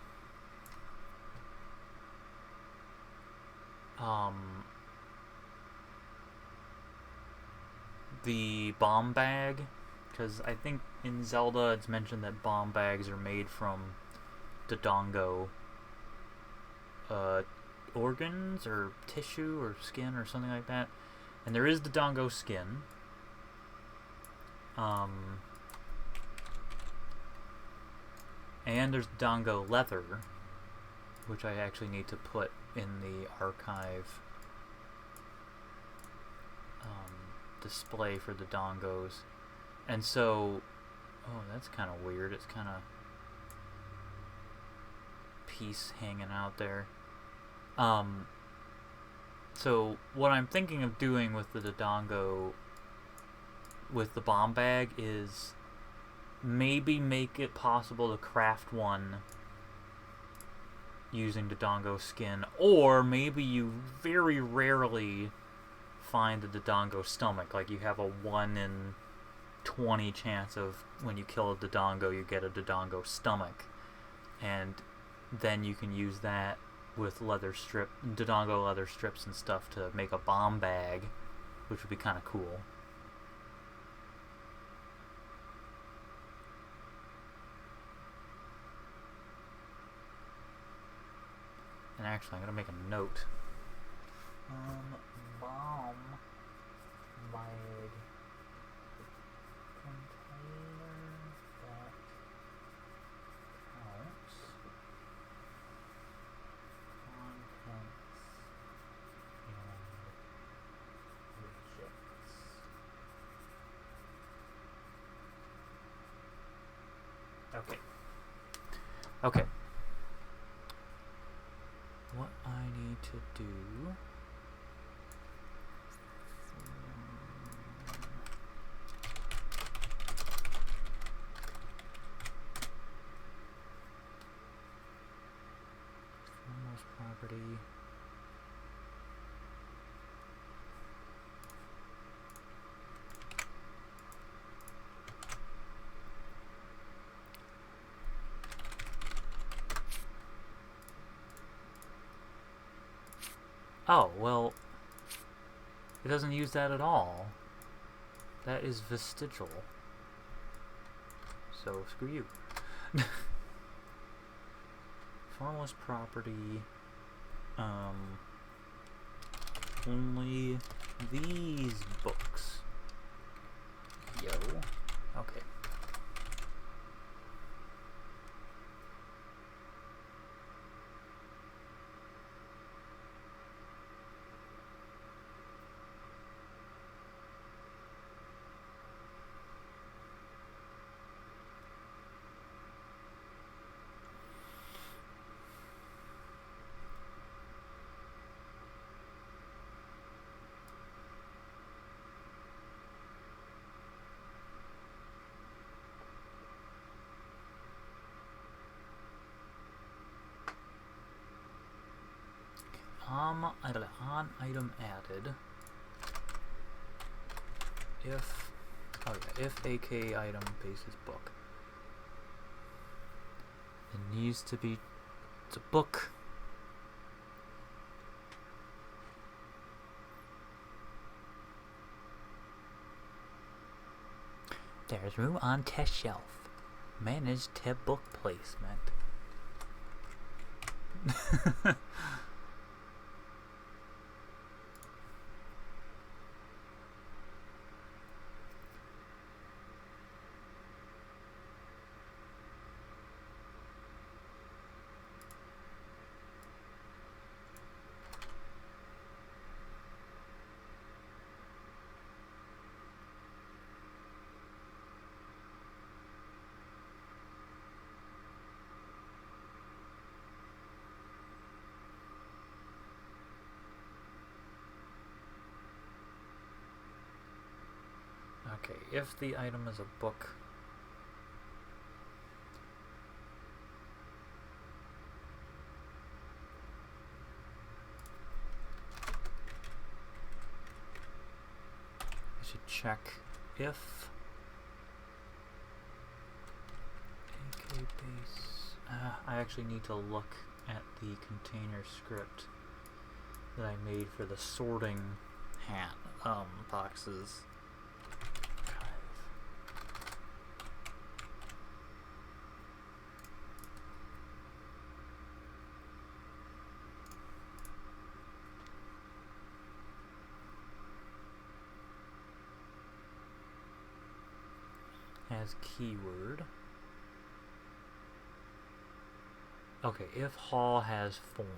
the bomb bag. Because I think in Zelda it's mentioned that bomb bags are made from Dodongo organs or tissue or skin or something like that. And there is Dodongo skin. And there's Dodongo leather, which I actually need to put in the archive display for the Dodongos. And so, oh, that's kind of weird. It's kind of piece hanging out there. So what I'm thinking of doing with the Dodongo, with the bomb bag, is maybe make it possible to craft one using Dodongo skin, or maybe you very rarely find the Dodongo stomach. Like you have a 1 in 20 chance of when you kill a Dodongo, you get a Dodongo stomach, and then you can use that with Dodongo leather strips and stuff to make a bomb bag, which would be kind of cool. And actually, I'm gonna make a note. Bomb bag container that counts contents and rejects. Okay. Okay. What I need to do... Foremost property... Oh, well, it doesn't use that at all. That is vestigial. So, screw you. Formless property, only these books. Yo. Okay. On item added. If AK item basis book. It needs to be. It's a book. There's room on test shelf. Manage tab book placement. Okay, if the item is a book, I should check if AK base. I actually need to look at the container script that I made for the sorting hat boxes. As keyword. Okay, if hall has form.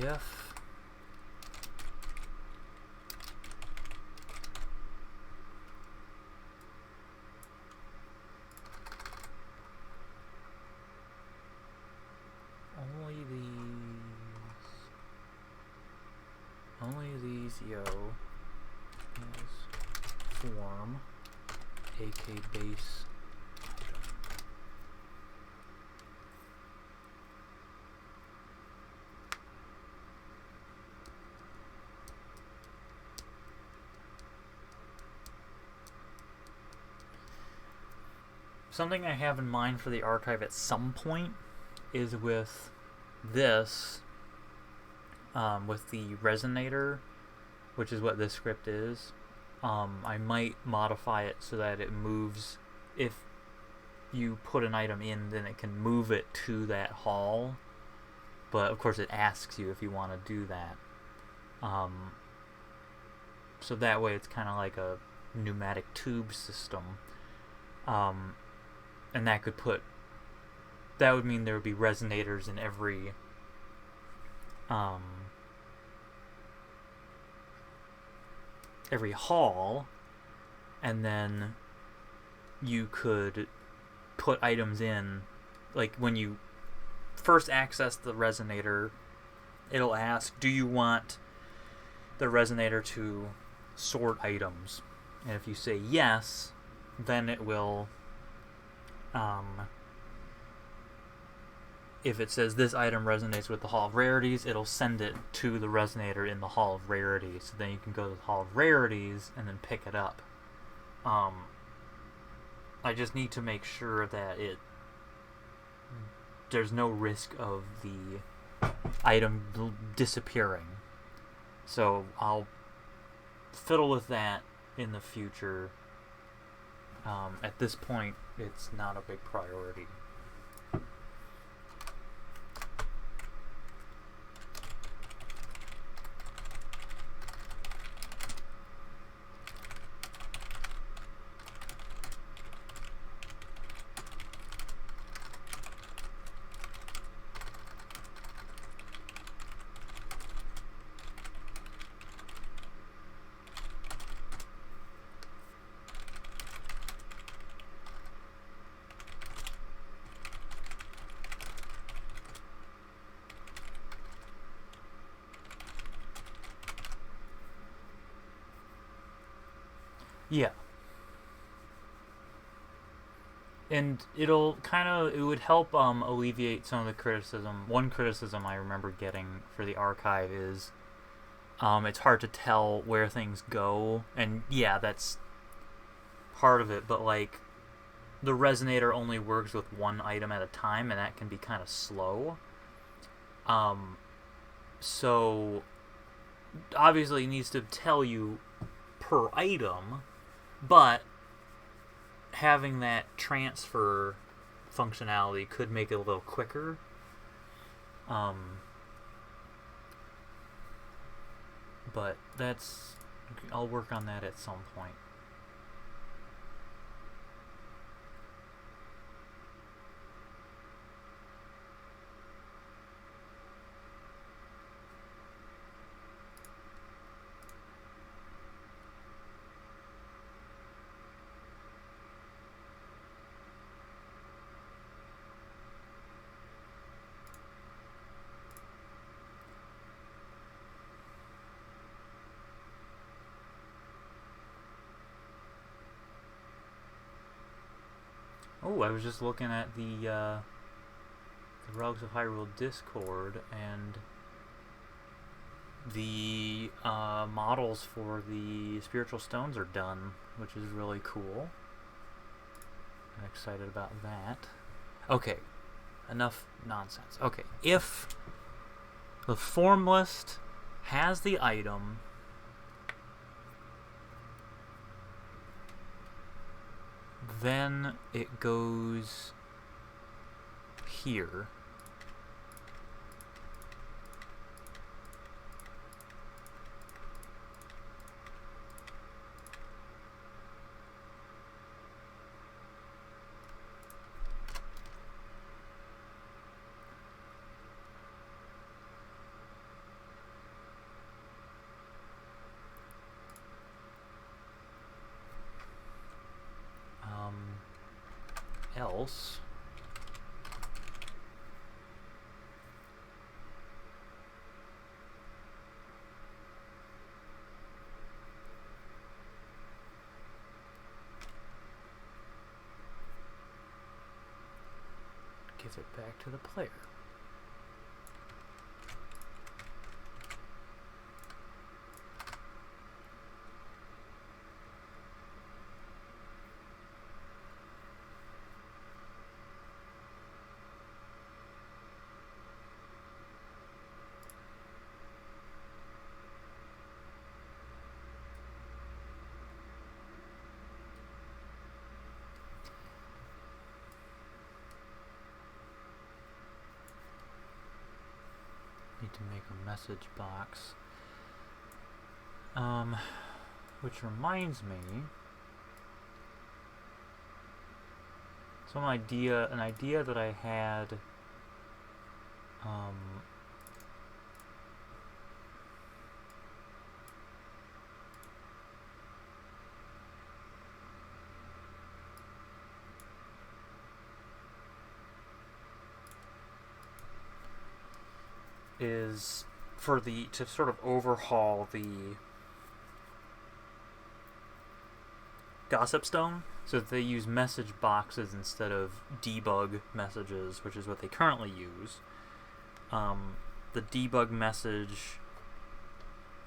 If only these yo is form AK base something I have in mind for the archive at some point is with this, with the resonator, which is what this script is. I might modify it so that it moves. If you put an item in, then it can move it to that hall. but of course it asks you if you want to do that. So that way it's kind of like a pneumatic tube system. And that would mean there would be resonators in every hall, and then you could put items in, like when you first access the resonator, it'll ask, do you want the resonator to sort items? And if you say yes, then it will, if it says this item resonates with the Hall of Rarities, it'll send it to the resonator in the Hall of Rarities. So then you can go to the Hall of Rarities and then pick it up. I just need to make sure that there's no risk of the item disappearing. So I'll fiddle with that in the future. At this point, it's not a big priority. Yeah. And it would help alleviate some of the criticism. One criticism I remember getting for the archive is it's hard to tell where things go. And yeah, that's part of it, but like the resonator only works with one item at a time, and that can be kind of slow. So obviously it needs to tell you per item, but having that transfer functionality could make it a little quicker. But I'll work on that at some point. Oh, I was just looking at the Relics of Hyrule Discord, and the models for the spiritual stones are done, which is really cool. I'm excited about that. Okay, enough nonsense. Okay, if the form list has the item, then it goes here. Else gives it back to the player. to make a message box. Which reminds me, an idea that I had, is to sort of overhaul the Gossip Stone, so that they use message boxes instead of debug messages, which is what they currently use. The debug message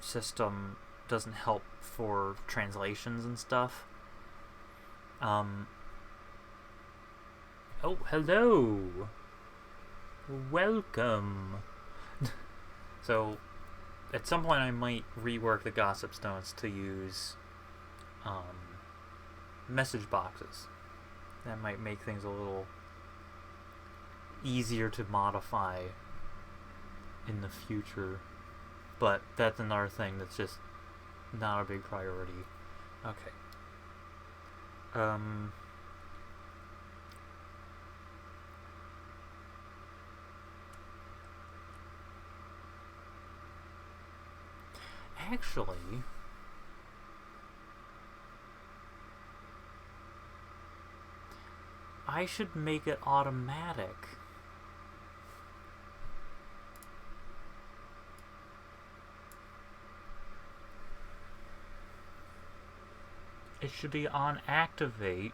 system doesn't help for translations and stuff. Oh, hello! Welcome! So, at some point I might rework the Gossip Stones to use message boxes. That might make things a little easier to modify in the future. But that's another thing that's just not a big priority. Okay. Actually, I should make it automatic. It should be on activate.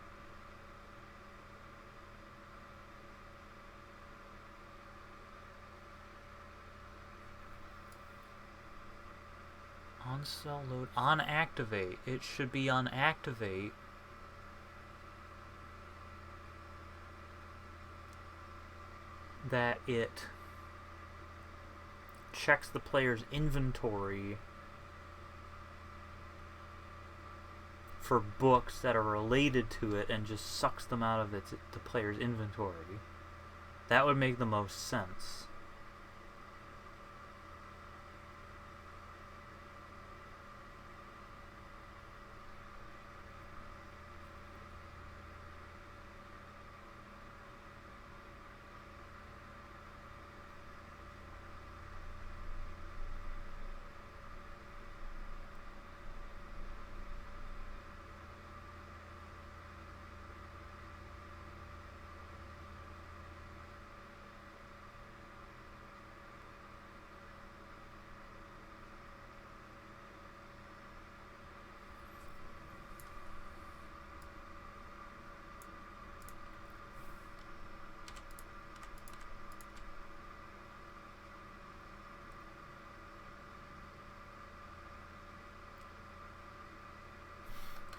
On cell load, on activate. It should be on activate. That it checks the player's inventory for books that are related to it and just sucks them out of the player's inventory. That would make the most sense.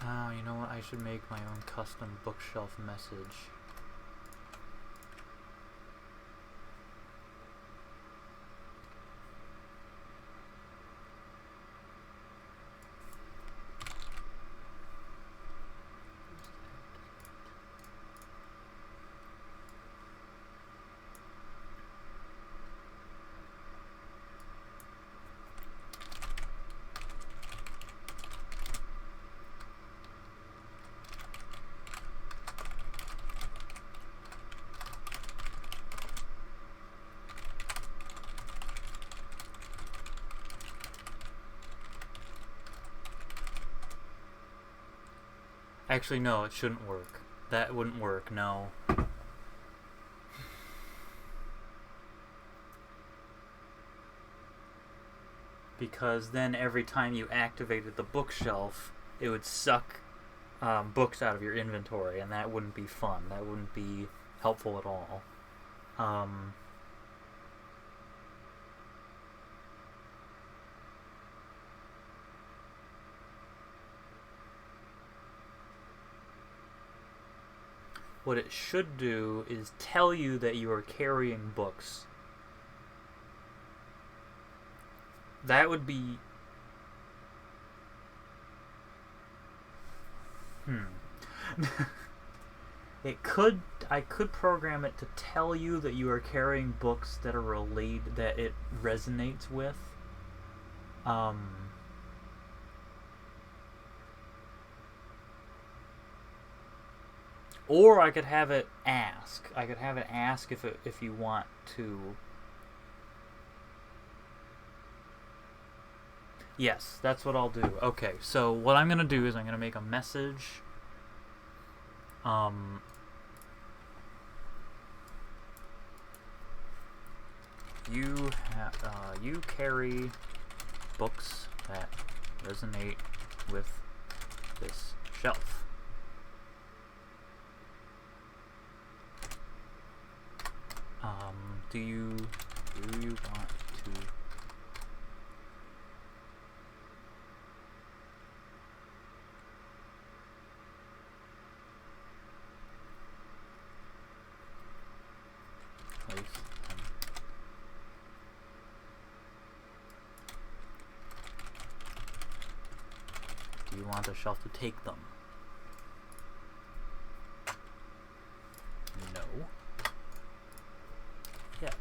Oh, you know what? I should make my own custom bookshelf message. Actually, no, it shouldn't work. That wouldn't work, no. Because then every time you activated the bookshelf, it would suck books out of your inventory, and that wouldn't be fun. That wouldn't be helpful at all. What it should do is tell you that you are carrying books. That would be... It could... I could program it to tell you that you are carrying books that are related, that it resonates with. Or I could have it ask. I could have it ask if you want to. Yes, that's what I'll do. Okay, so what I'm gonna do is I'm gonna make a message. You carry books that resonate with this shelf. Do you want to place them? Do you want the shelf to take them? No. Yes.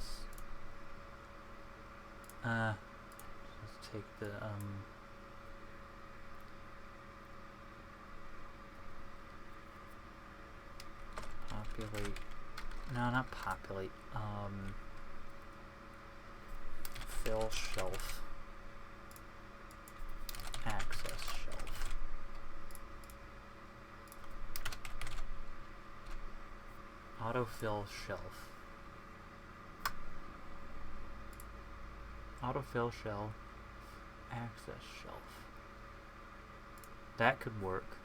Let's take the, populate, no, not populate, fill shelf, access shelf. Autofill shelf. Autofill shelf, access shelf. That could work.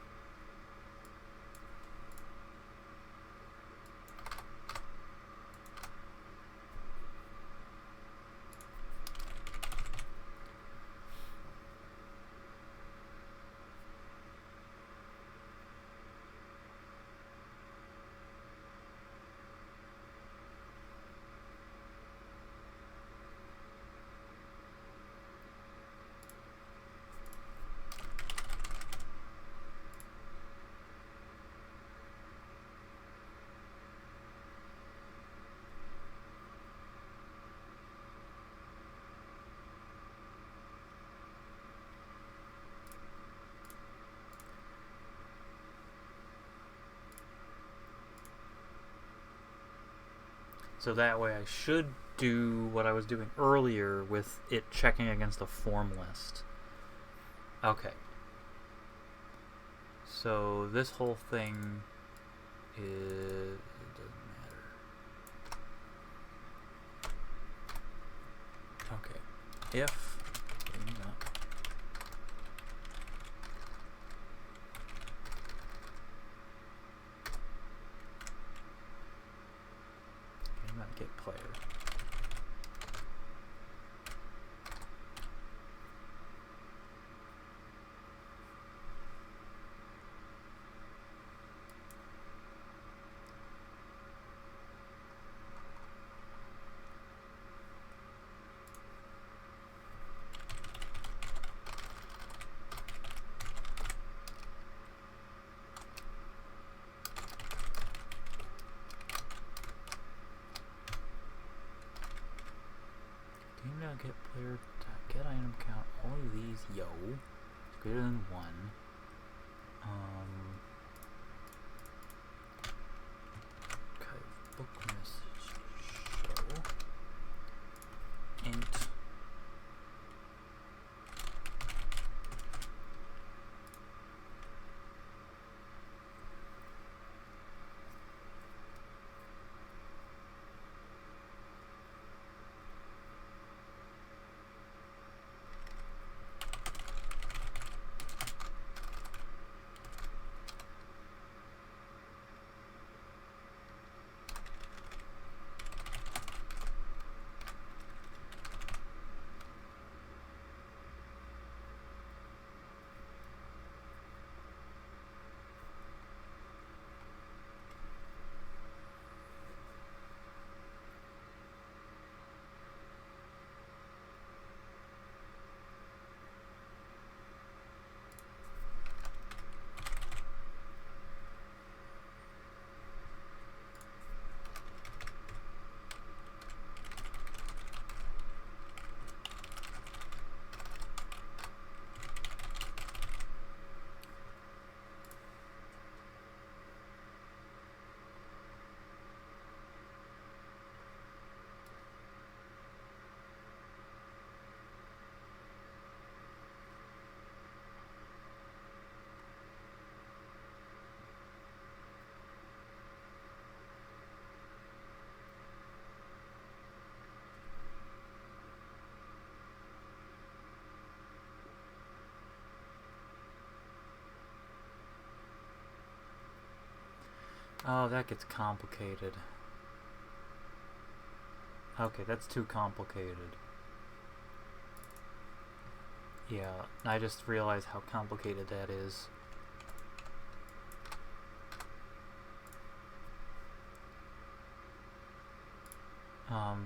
So that way I should do what I was doing earlier with it checking against the form list. Okay. So this whole thing is... it doesn't matter. Okay. If... get player. Get player, get item count, only these, yo, greater than 1. Okay, book message, show, int, Oh, that gets complicated. Okay, that's too complicated. Yeah, I just realized how complicated that is.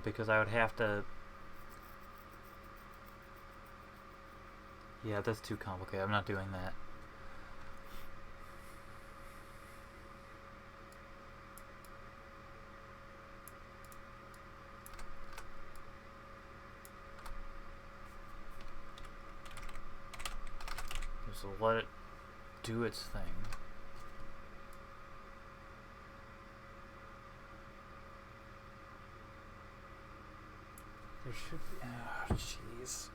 Because I would have to... Yeah, that's too complicated. I'm not doing that. Just let it do its thing. There should be... Oh, jeez.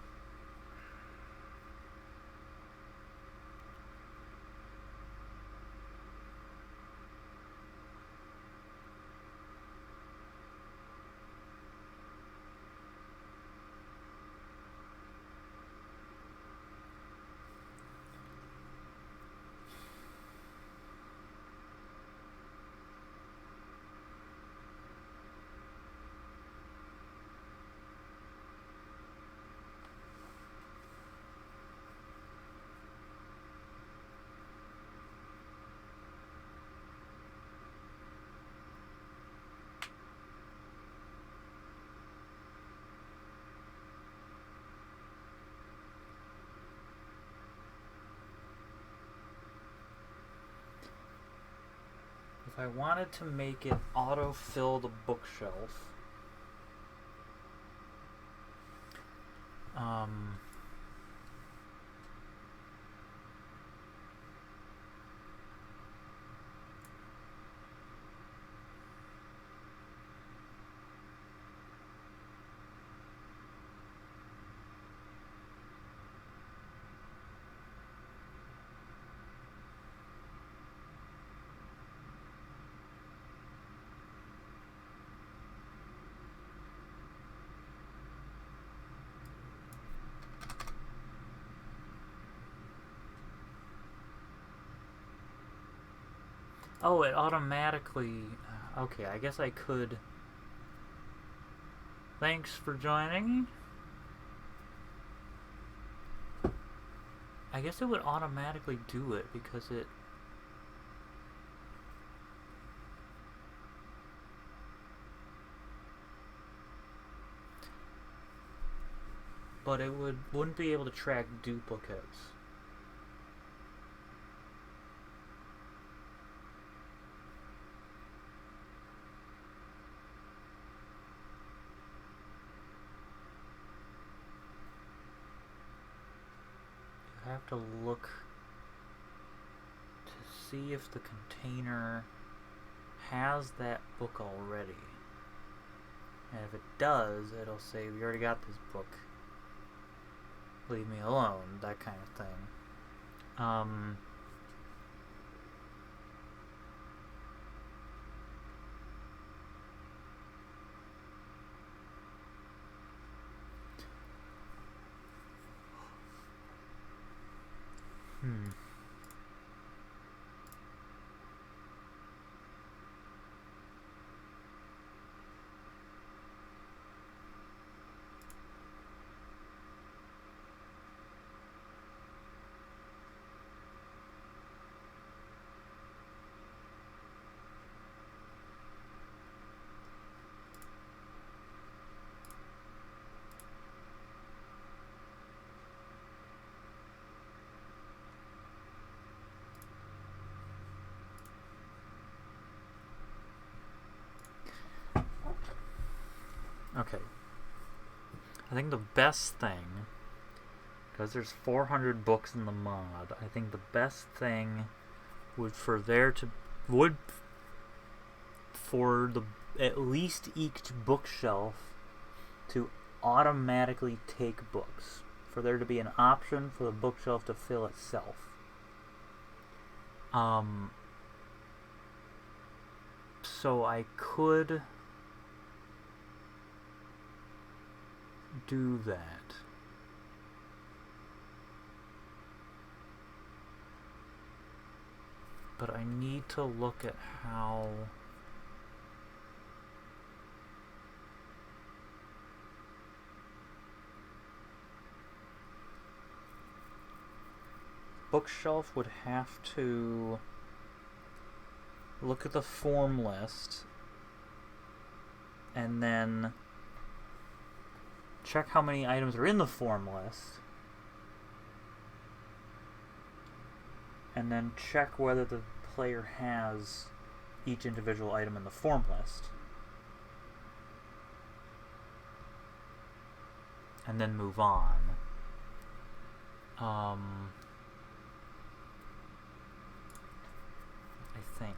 If I wanted to make it auto-fill the bookshelf, oh, it automatically... Okay, I guess I could... Thanks for joining. I guess it would automatically do it because it... But it wouldn't be able to track duplicates. I have to look to see if the container has that book already. And if it does, it'll say, we already got this book. Leave me alone, that kind of thing. Okay. I think the best thing, because there's 400 books in the mod, I think the best thing would for at least each bookshelf to automatically take books. For there to be an option for the bookshelf to fill itself. So I could do that. but I need to look at how... Bookshelf would have to look at the form list and then check how many items are in the form list, and then check whether the player has each individual item in the form list, and then move on. I think.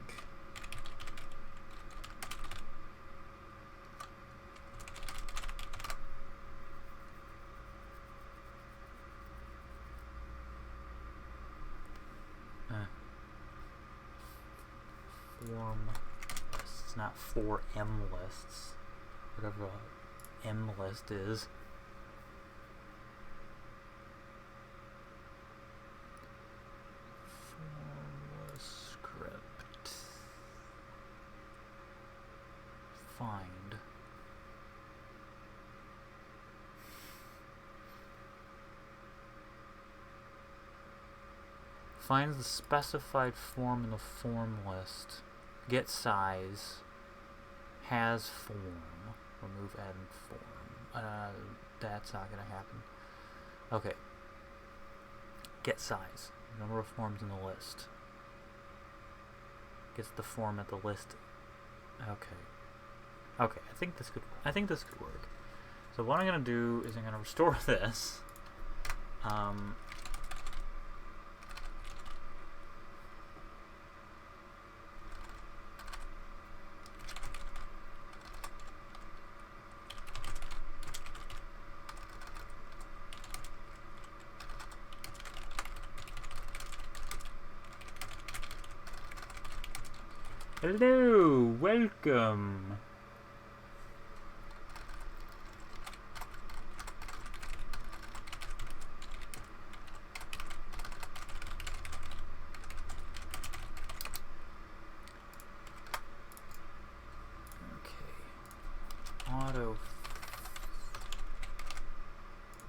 Form lists, not 4M lists. Whatever a M list is. Formless script. Find. Finds the specified form in the form list. Get size. Has form. Remove add form. That's not gonna happen. Okay. Get size. Number of forms in the list. Gets the form at the list. Okay. Okay, I think this could work. So what I'm gonna do is I'm gonna restore this. Hello, welcome.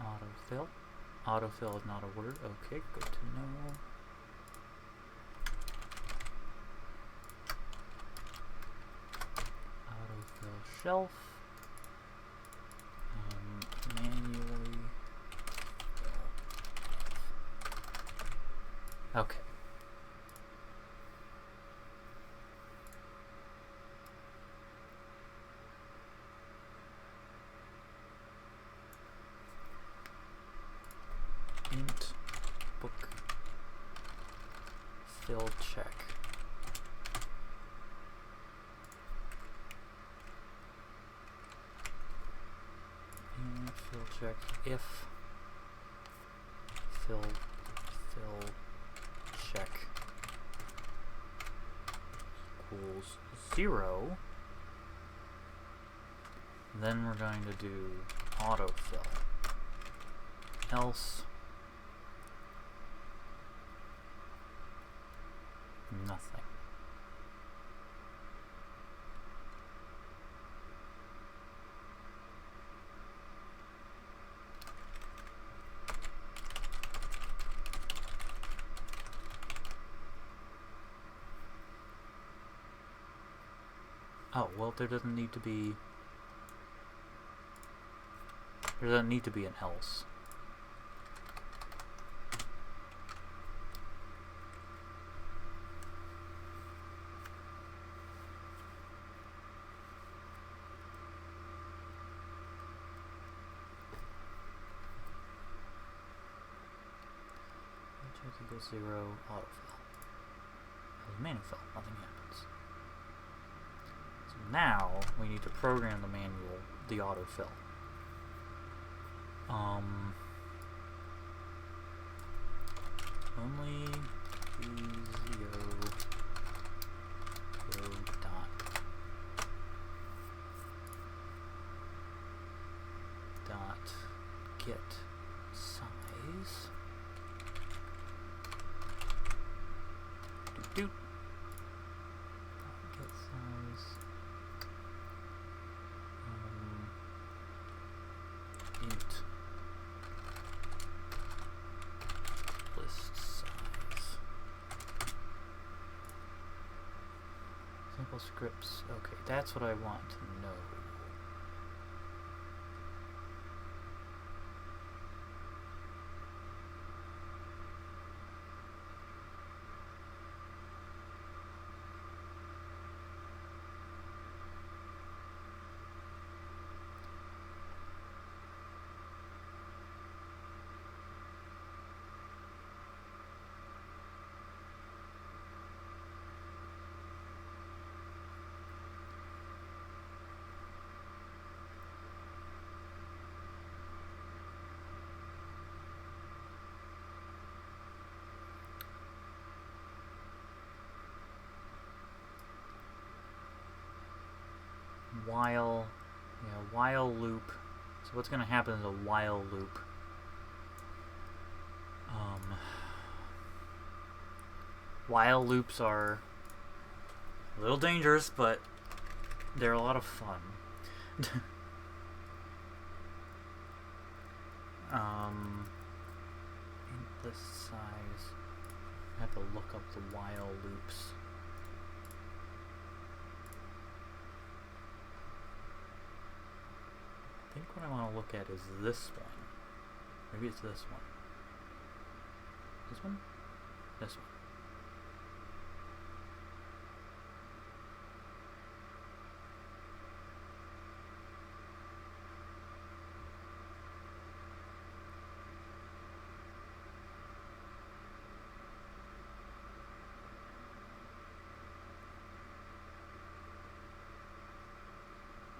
Autofill. Autofill is not a word. Okay, good to know. Autofill shelf. Manually. Okay. Int book fill check. And fill check if fill check equals 0. Then we're going to do autofill. Else nothing. Oh, well, there doesn't need to be an else. Check equals 0, autofill. As manual fill, nothing happens. So now we need to program the autofill. Only dot get size. scripts. Okay, that's what I want to know. While loop. So what's going to happen is a while loop. While loops are a little dangerous, but they're a lot of fun. This size. I have to look up the while loops. I think what I want to look at is this one. Maybe it's this one. This one? This one.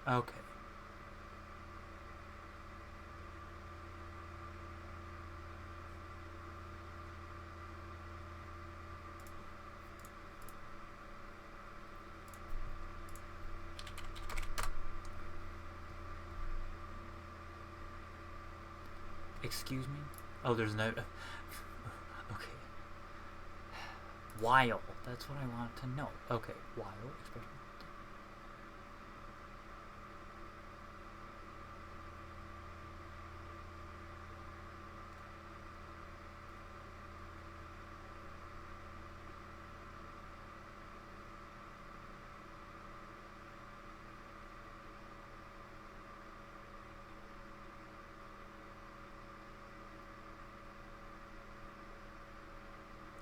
Okay. Excuse me? Oh, there's no... Okay. While. That's what I want to know. Okay. While. Expression.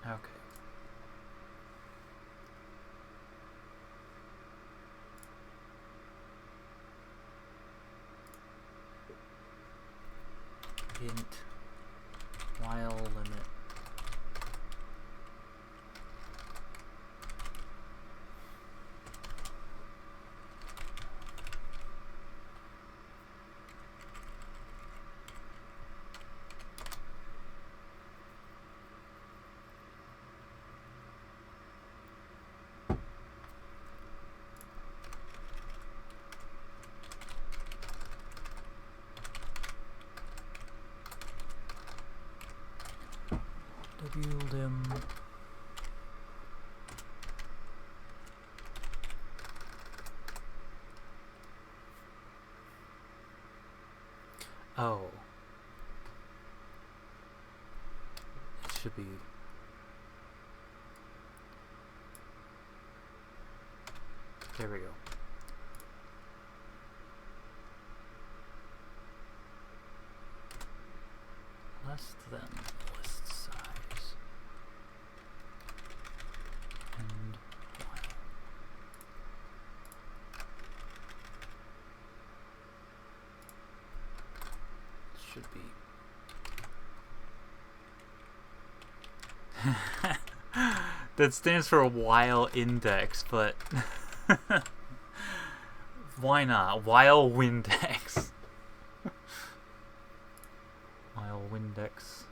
Okay. Int while limit. Wlim. Oh. It should be... There we go. Less than list size. And while. Should be. That stands for while index, but why not? While Windex. While Windex.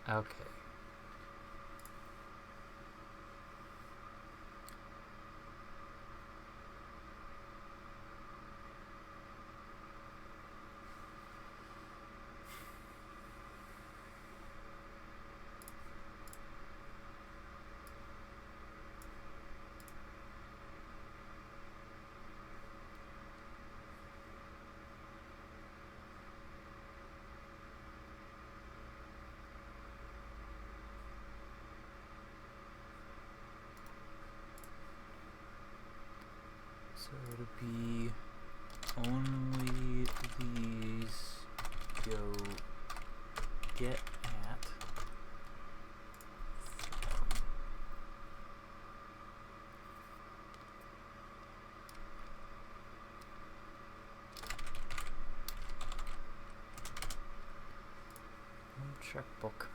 Okay. So it'll be only these go get at. Checkbook.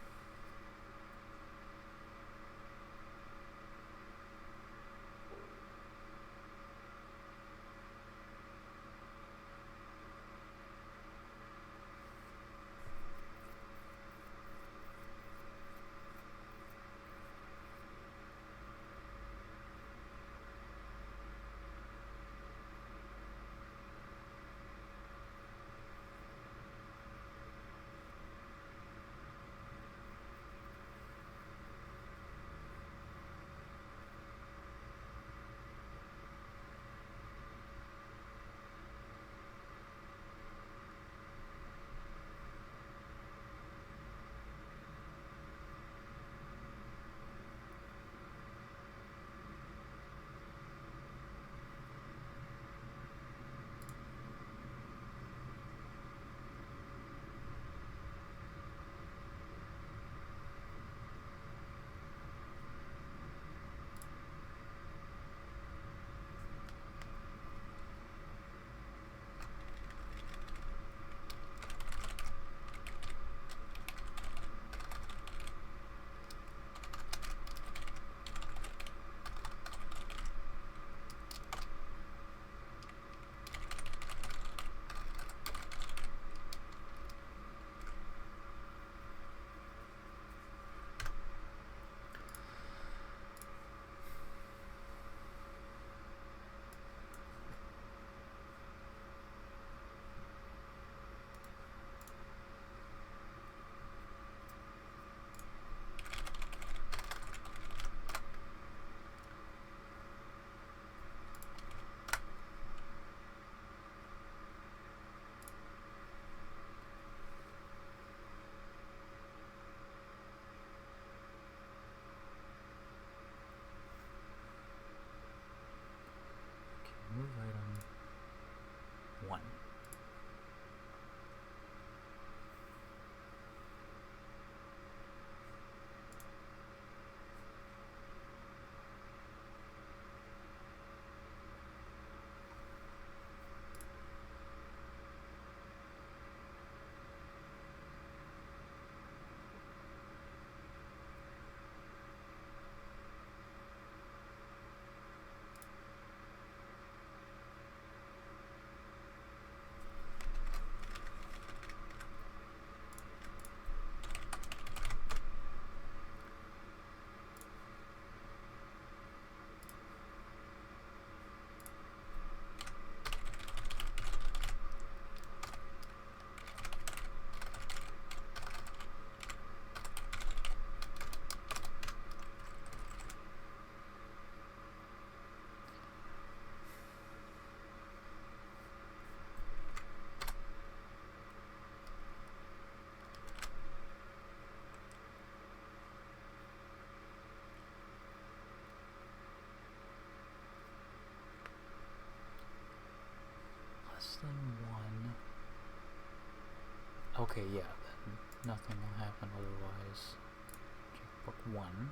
Move item 1. Less than 1. Okay, yeah, then nothing will happen otherwise. Checkbook 1.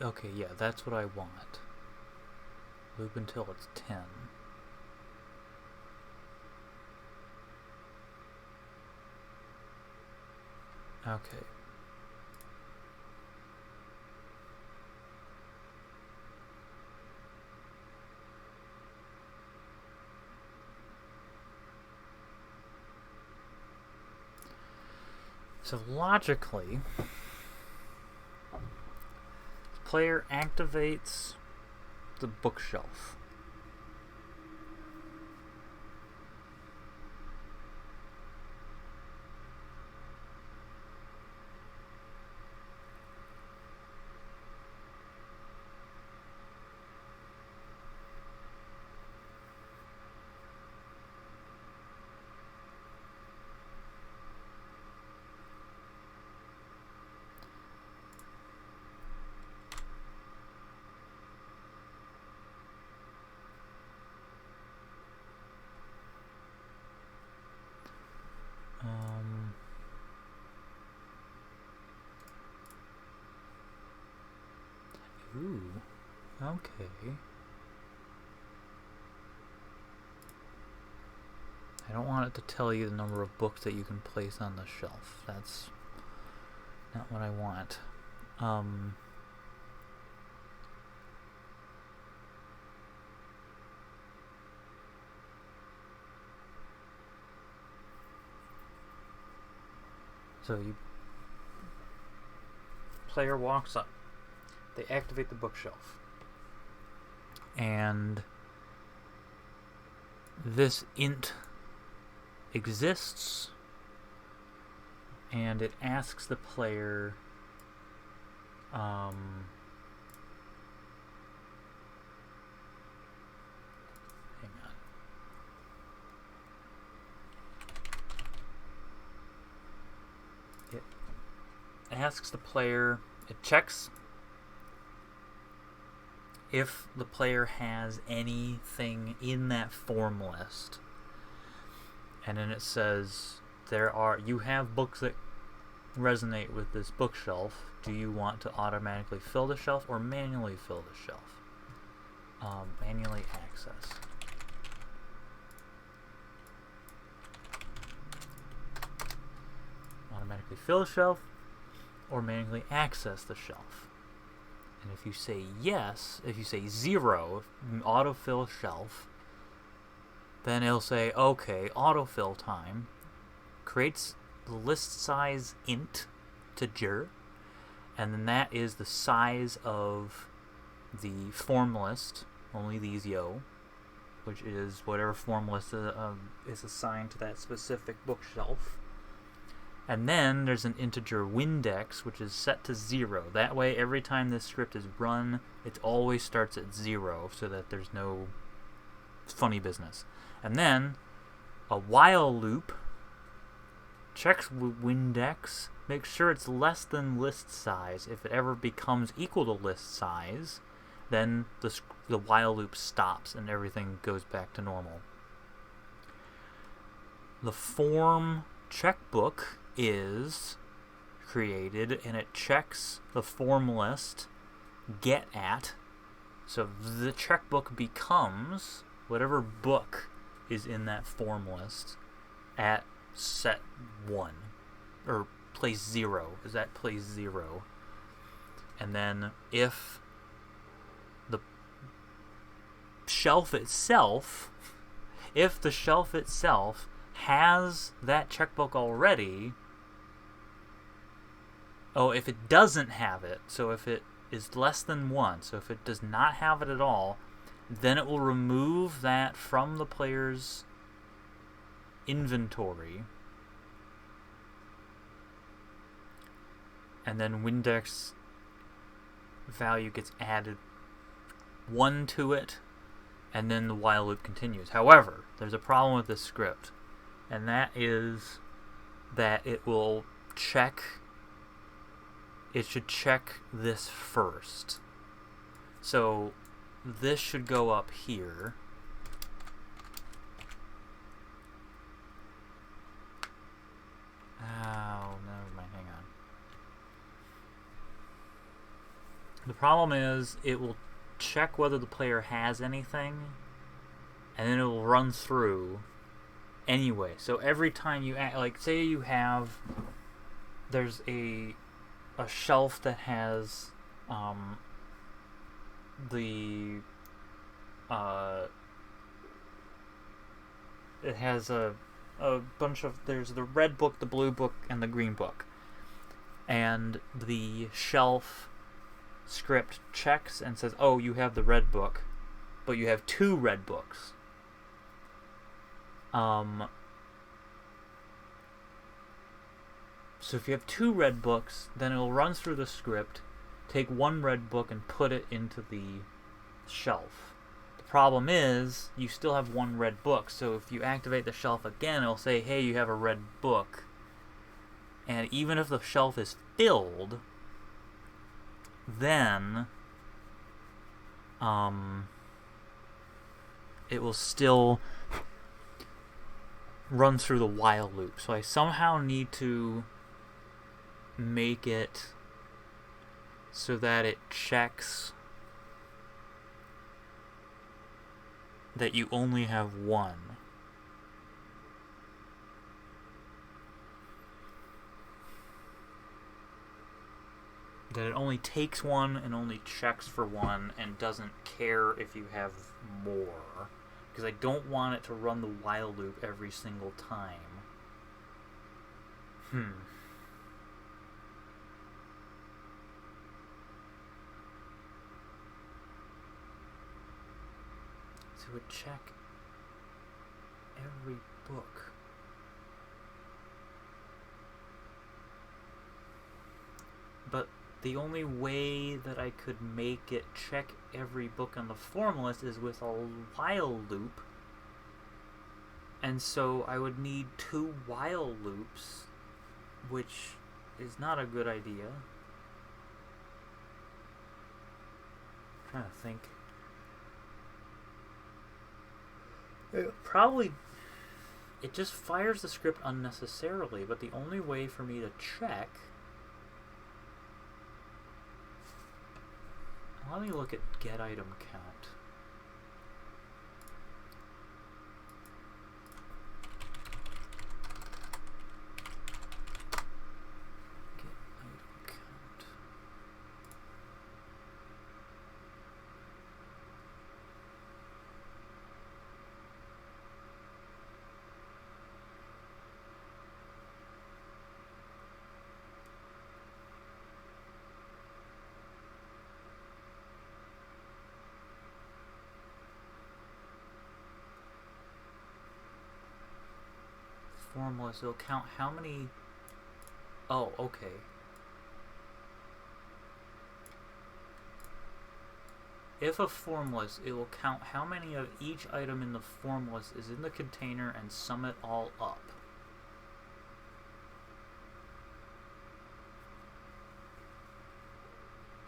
Okay, yeah, that's what I want. Loop until it's 10. Okay. So logically, the player activates the bookshelf. Ooh, okay. I don't want it to tell you the number of books that you can place on the shelf. That's not what I want. So you player walks up. They activate the bookshelf. And this int exists, and it asks the player hang on. It asks the player, it checks if the player has anything in that form list. And then it says, you have books that resonate with this bookshelf. Do you want to automatically fill the shelf or manually fill the shelf? Manually access. Automatically fill the shelf or manually access the shelf. And if you say yes, if you say 0, autofill shelf, then it'll say, okay, autofill time, creates the list size int integer, and then that is the size of the form list, only these which is whatever form list is assigned to that specific bookshelf. And then there's an integer Windex, which is set to 0. That way, every time this script is run, it always starts at 0, so that there's no funny business. And then a while loop checks Windex, makes sure it's less than list size. If it ever becomes equal to list size, then the while loop stops and everything goes back to normal. The form checkbook is created, and it checks the form list get at. So the checkbook becomes whatever book is in that form list at set 1, or place 0 is at place 0. And then if the shelf itself has that checkbook already, if it doesn't have it, so if it is less than 1, so if it does not have it at all, then it will remove that from the player's inventory, and then Windex value gets added 1 to it, and then the while loop continues. However, there's a problem with this script, and that is that it should check this first. So this should go up here. Oh, never mind, hang on. The problem is it will check whether the player has anything, and then it will run through anyway. So every time you act, like say you have, there's a shelf that has the it has a bunch of, there's the red book, the blue book, and the green book, and the shelf script checks and says, oh, you have the red book, but you have 2 red books. So if you have 2 red books, then it'll run through the script, take 1 red book and put it into the shelf. The problem is, you still have 1 red book, so if you activate the shelf again, it'll say, hey, you have a red book. And even if the shelf is filled, then it will still run through the while loop. So I somehow need to make it so that it checks that you only have 1. That it only takes 1 and only checks for 1 and doesn't care if you have more. Because I don't want it to run the while loop every single time. So it would check every book. But the only way that I could make it check every book on the form list is with a while loop. And so I would need 2 while loops, which is not a good idea. I'm trying to think. It just fires the script unnecessarily, but the only way for me to check... Let me look at get item count. Get item count. Formless, it'll count how many... Oh, okay. If a formless, it will count how many of each item in the formless is in the container and sum it all up.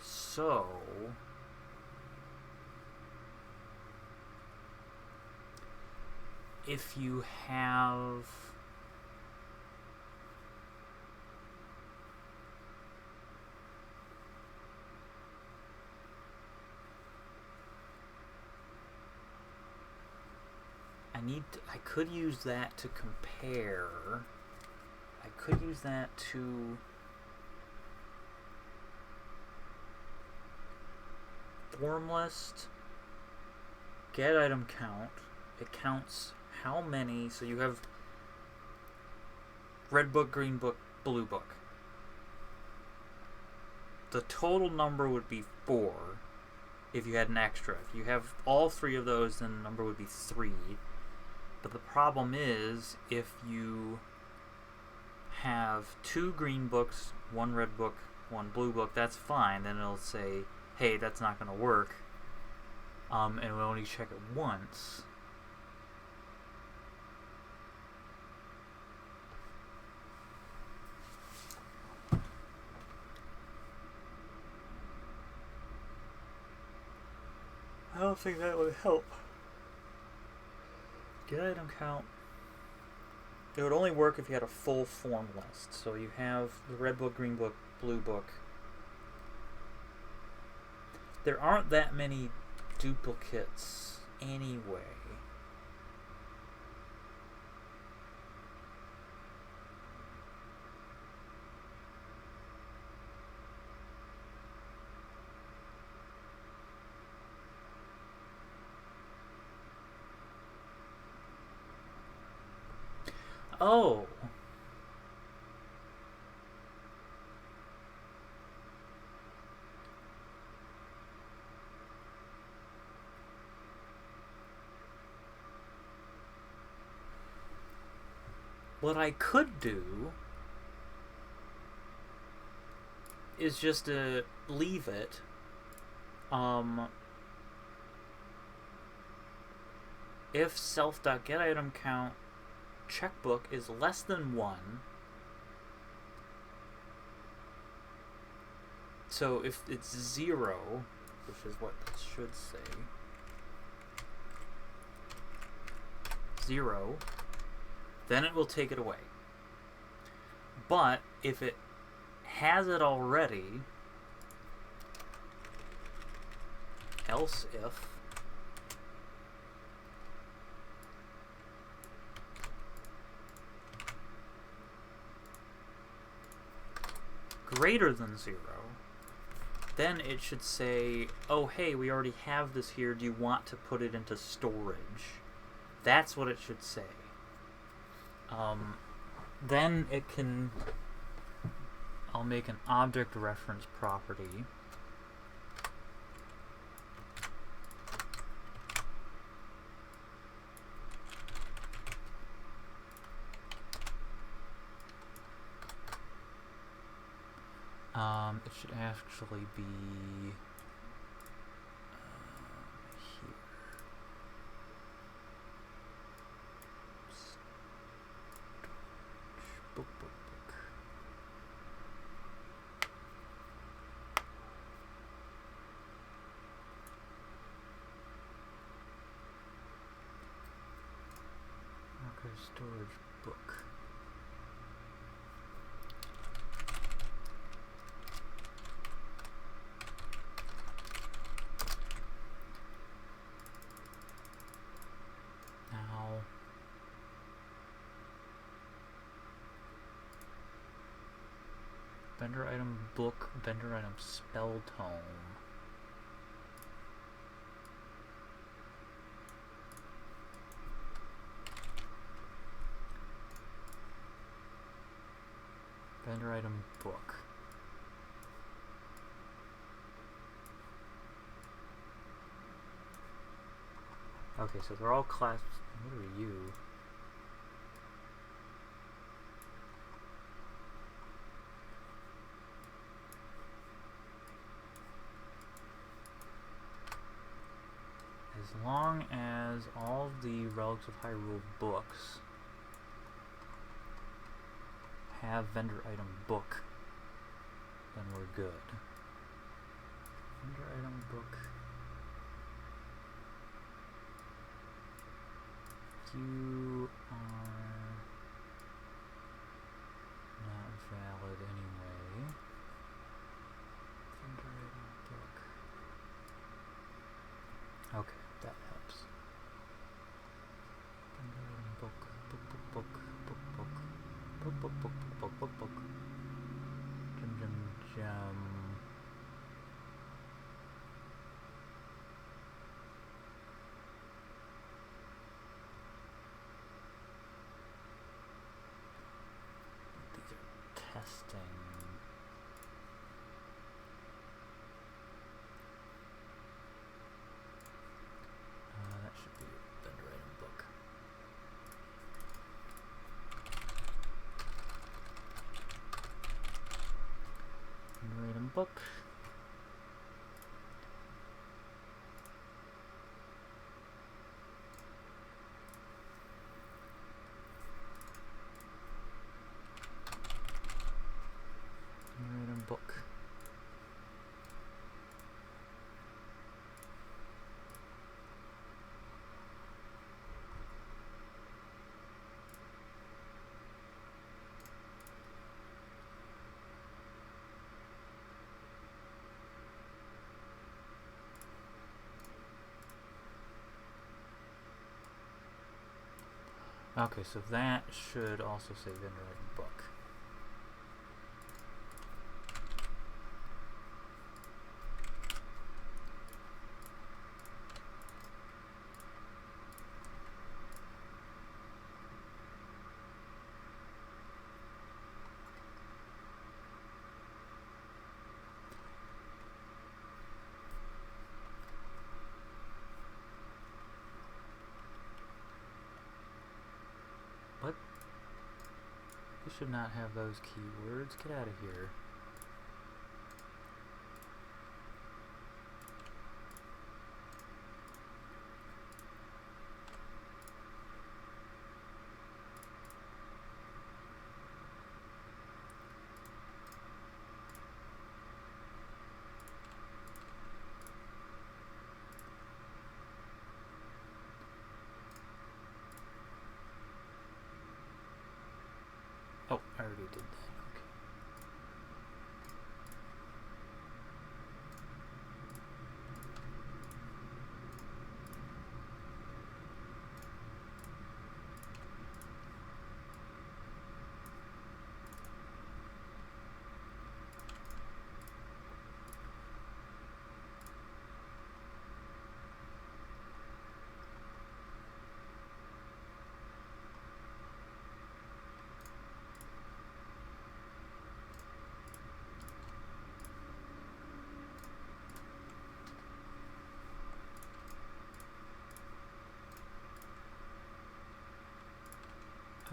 So... if you have... I could use that to compare. I could use that to form list, get item count. It counts how many, so you have red book, green book, blue book. The total number would be 4 if you had an extra. If you have all 3 of those, then the number would be 3. But the problem is, if you have 2 green books, 1 red book, 1 blue book, that's fine. Then it'll say, hey, that's not going to work. And we'll only check it once. I don't think that would help. Get item count. It would only work if you had a full form list. So you have the red book, green book, blue book. There aren't that many duplicates anyway. Oh. What I could do is just to leave it. If self.getItemCount checkbook is less than 1, so if it's 0, which is what this should say, 0, then it will take it away. But if it has it already, else if greater than 0, then it should say, oh hey, we already have this here, do you want to put it into storage? That's what it should say. Then it can, I'll make an object reference property. It should actually be here. Book. Okay, storage book. Vendor item book, vendor item spell tome. Vendor item book. Okay, so they're all class. What are you? As long as all the Relics of Hyrule books have vendor item book, then we're good. Vendor item book. You are not valid anyway. Vendor item book. Okay, that helps. Vendor item book. Jum. These are testing. That should be vendor item book. Vendor item book. Okay, so that should also say vendor book. What? You should not have those keywords. Get out of here. Oh, I already did that.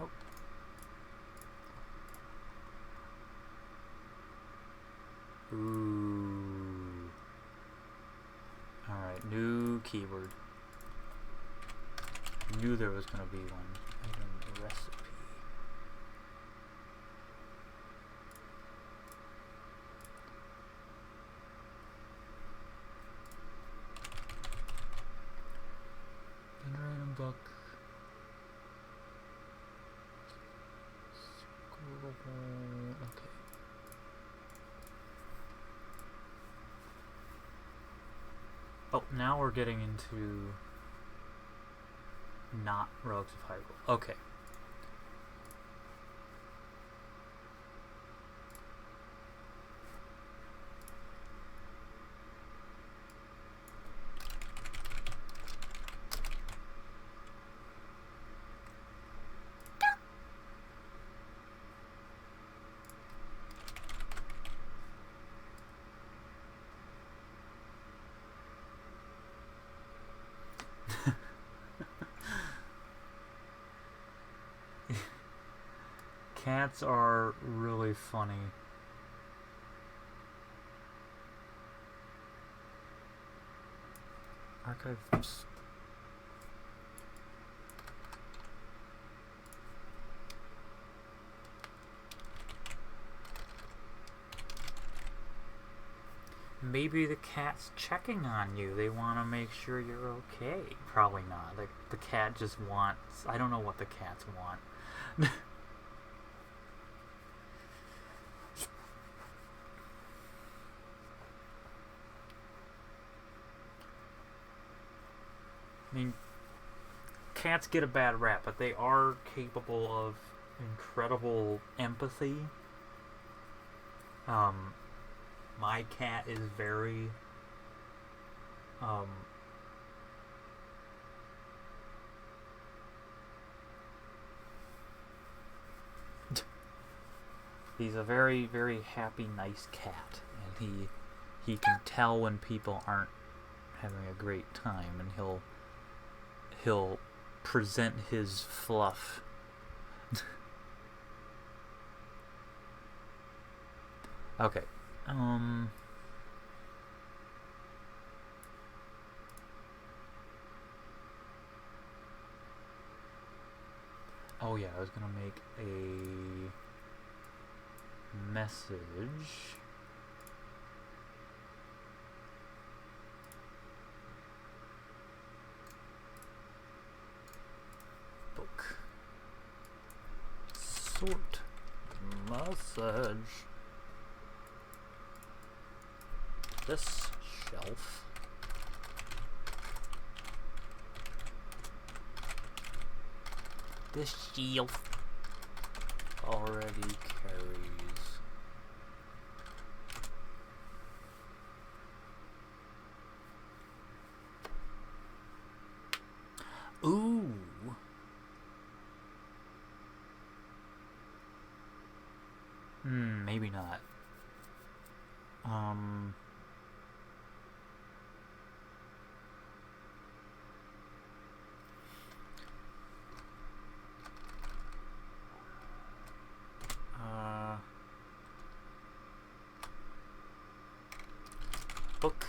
Okay. Oh. Ooh. Alright, new keyword. Knew there was going to be one. Item recipe. Vendor item book. Okay. Oh, now we're getting into not Relics of Hyrule. Okay. Cats are really funny. Archive. Maybe the cat's checking on you. They want to make sure you're okay. Probably not. The cat just wants... I don't know what the cats want. I mean, cats get a bad rap, but they are capable of incredible empathy. My cat is very, he's a very, very happy, nice cat, and he can tell when people aren't having a great time, and he'll present his fluff. Okay. Oh yeah, I was gonna make a message. Book. Sort. Message. This shelf. This shield already carries. Ooh. Maybe not. Book.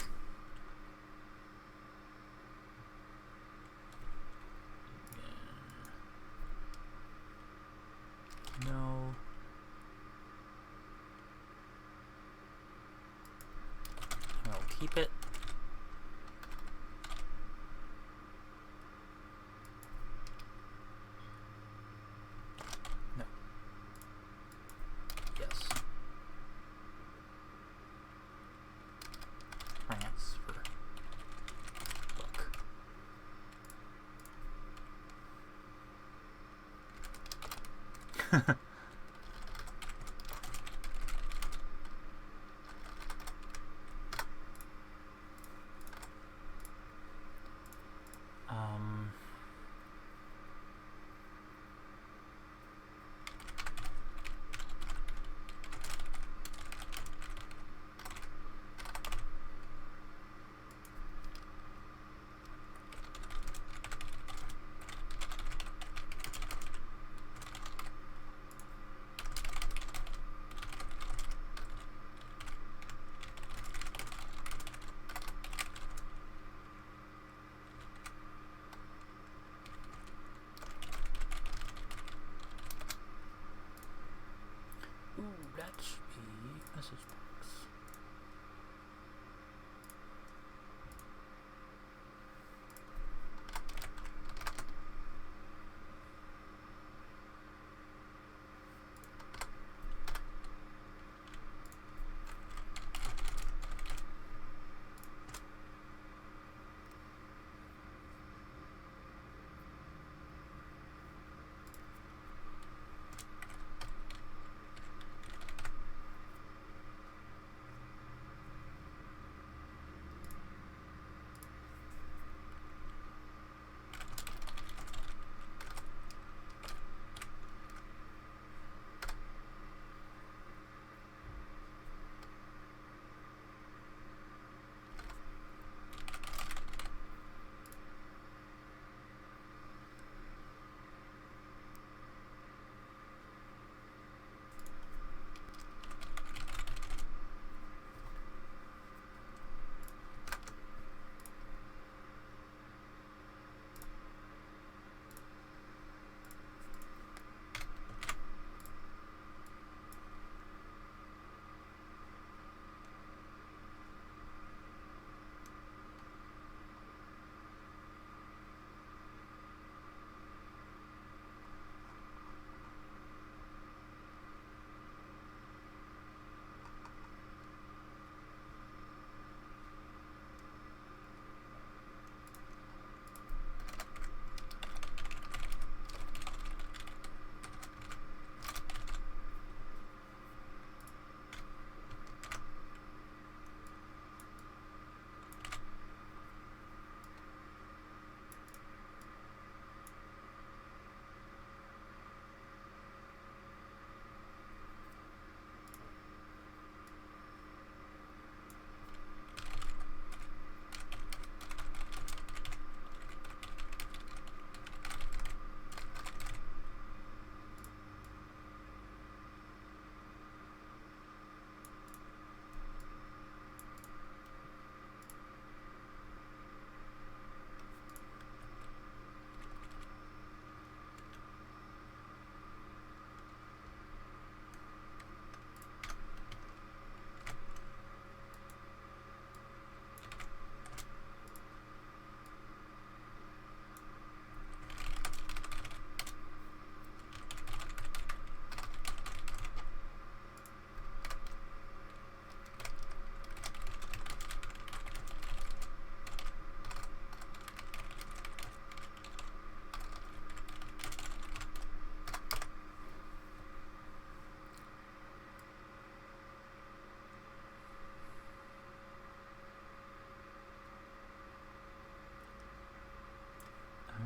No. I'll keep it. No. Yes. Transfer. Book.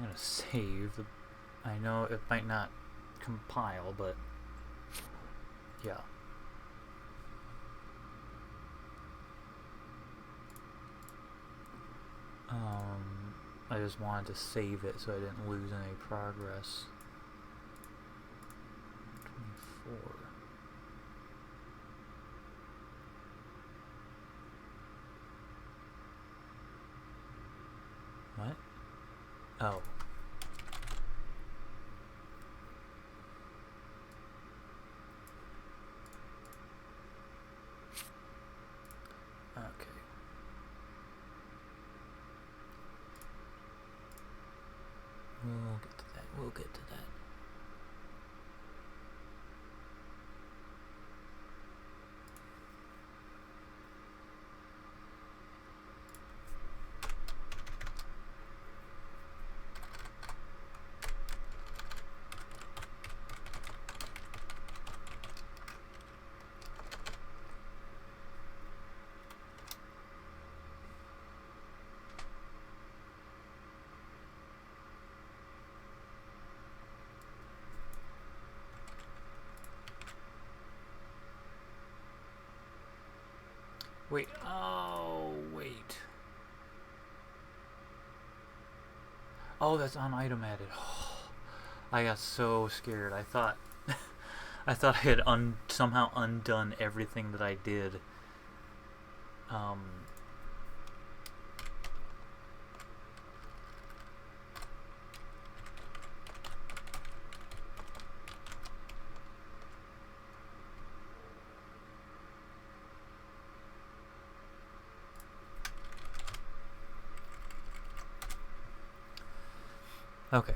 gonna save. I know it might not compile, but yeah. I just wanted to save it so I didn't lose any progress. 24. What? Oh. Okay. We'll get to that. We'll get to that. Wait, oh, wait. Oh, that's on item added. Oh, I got so scared. I thought I thought I had somehow undone everything that I did. Okay.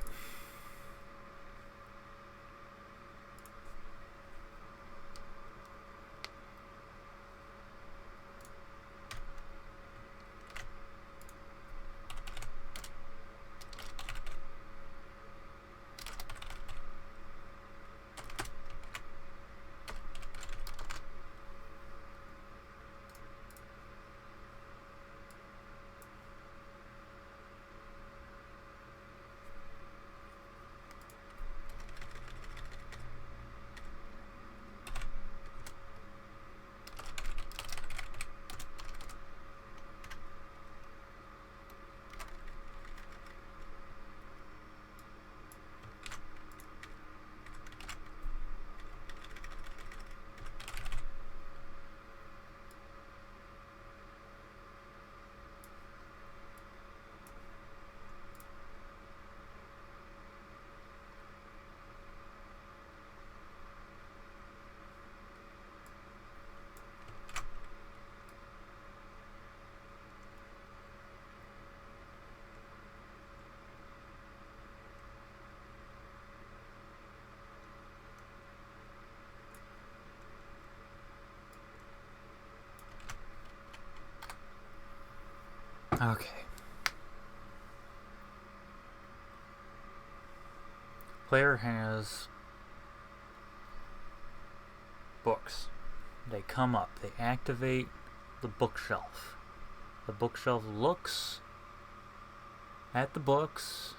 Okay. Player has books. They come up. They activate the bookshelf. The bookshelf looks at the books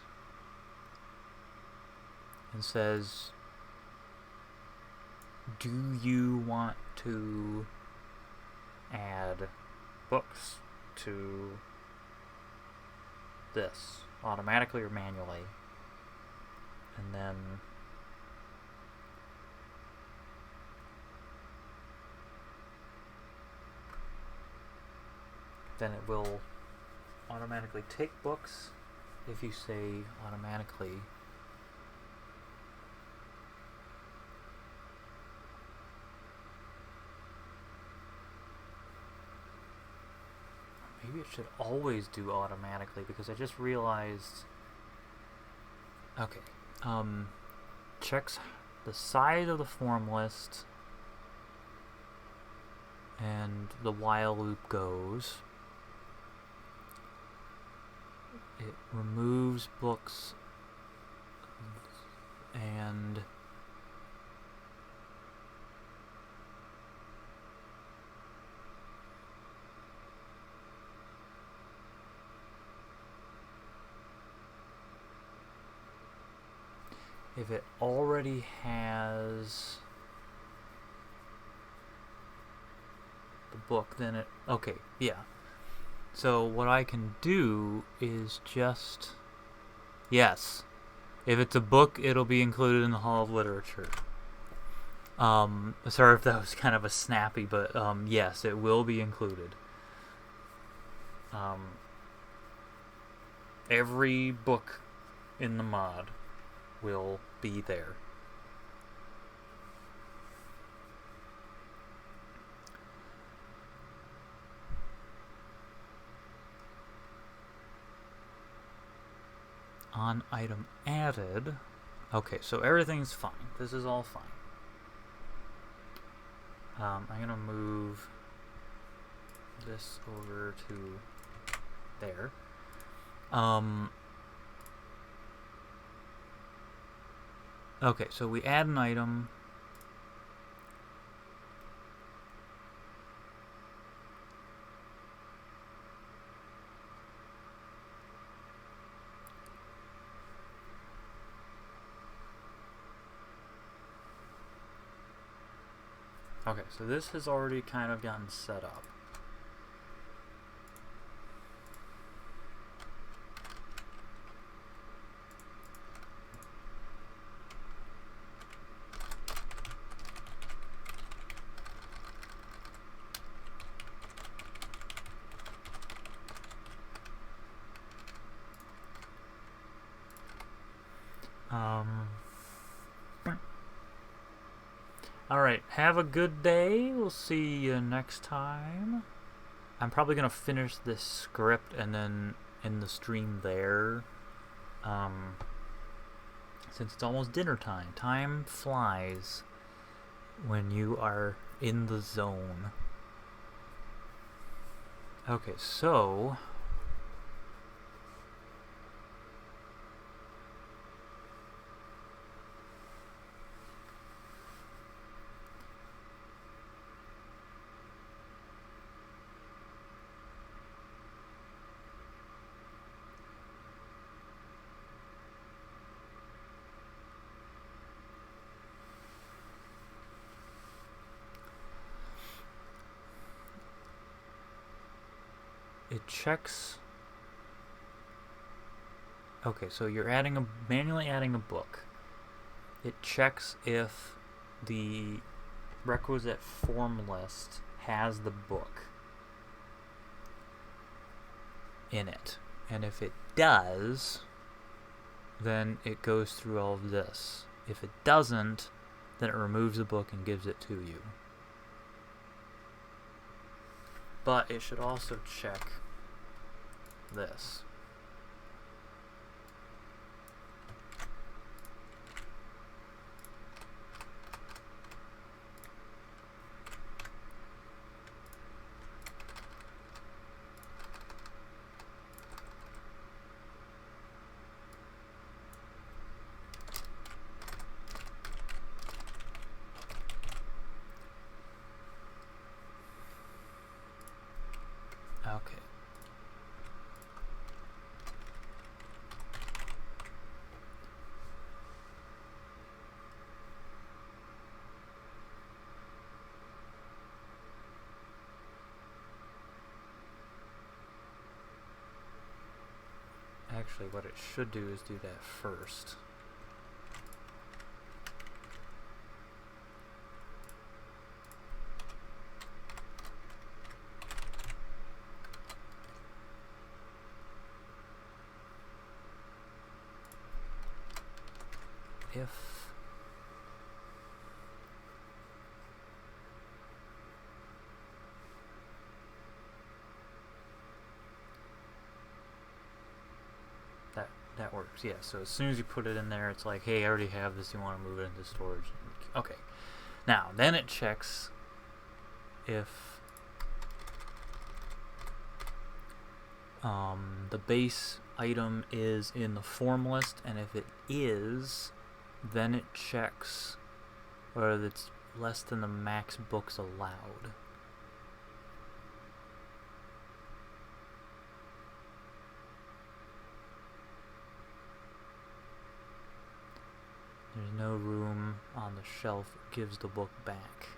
and says, do you want to add books to this automatically or manually? And then it will automatically take books if you say automatically. Maybe it should always do automatically, because I just realized. Okay. Checks the size of the form list, and the while loop goes. It removes books and If it already has the book, then it... Okay, yeah. So what I can do is just... Yes. If it's a book, it'll be included in the Hall of Literature. Sorry if that was kind of a snappy, but yes, it will be included. Every book in the mod will be there. On item added. Okay, so everything's fine. This is all fine. I'm gonna move this over to there. Okay, so we add an item. Okay, so this has already kind of gotten set up. Alright, have a good day. We'll see you next time. I'm probably going to finish this script and then end the stream there. Since it's almost dinner time. Time flies when you are in the zone. Okay, so... it checks... Okay, so you're manually adding a book. It checks if the requisite form list has the book in it. And if it does, then it goes through all of this. If it doesn't, then it removes the book and gives it to you. But it should also check this. Okay. Actually, what it should do is do that first. If that works, yeah. So as soon as you put it in there, it's like, hey, I already have this. You want to move it into storage? Okay. Now, then it checks if the base item is in the form list, and if it is, then it checks whether it's less than the max books allowed. the shelf gives the book back.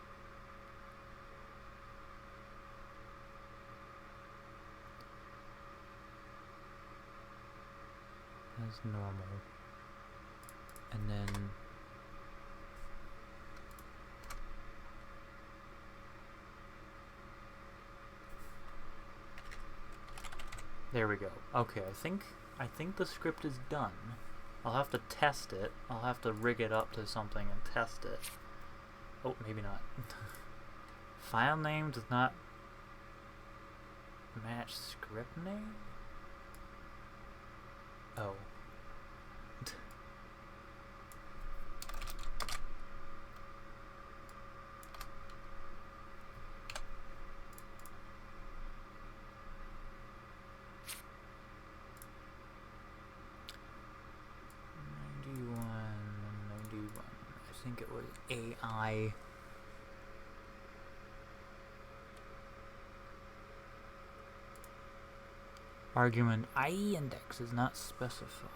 As normal. And then there we go. Okay, I think the script is done. I'll have to test it. I'll have to rig it up to something and test it. Oh, maybe not. File name does not match script name? Oh. I think it was AI. Argument IE index is not specified.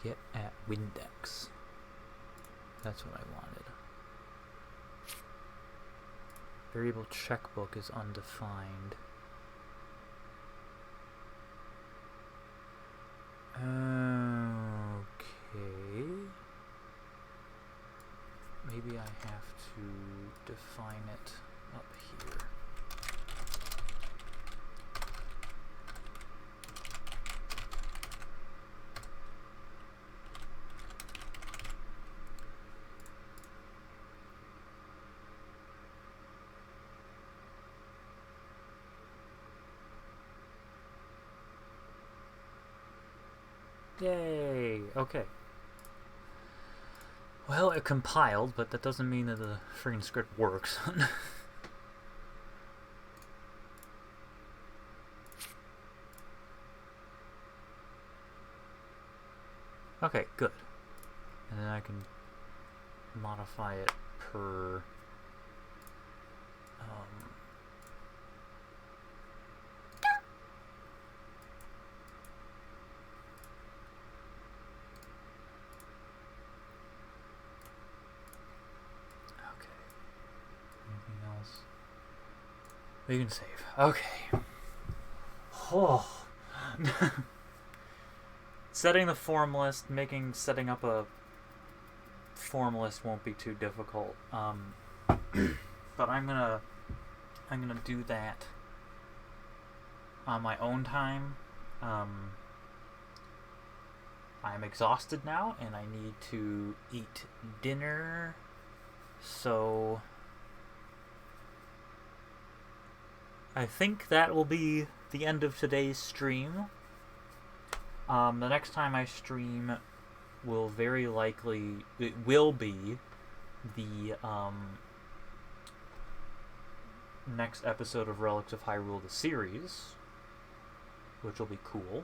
Get at Windex. That's what I wanted. Variable checkbook is undefined. Okay. Maybe I have to define it up here. Yay! Okay. Well, it compiled, but that doesn't mean that the friggin' script works. Okay, good. And then I can modify it per... We can save. Okay. Oh. Setting the form list, setting up a form list won't be too difficult. But I'm gonna do that on my own time. I'm exhausted now, and I need to eat dinner. So I think that will be the end of today's stream. The next time I stream will very likely... It will be the next episode of Relics of Hyrule, the series, which will be cool.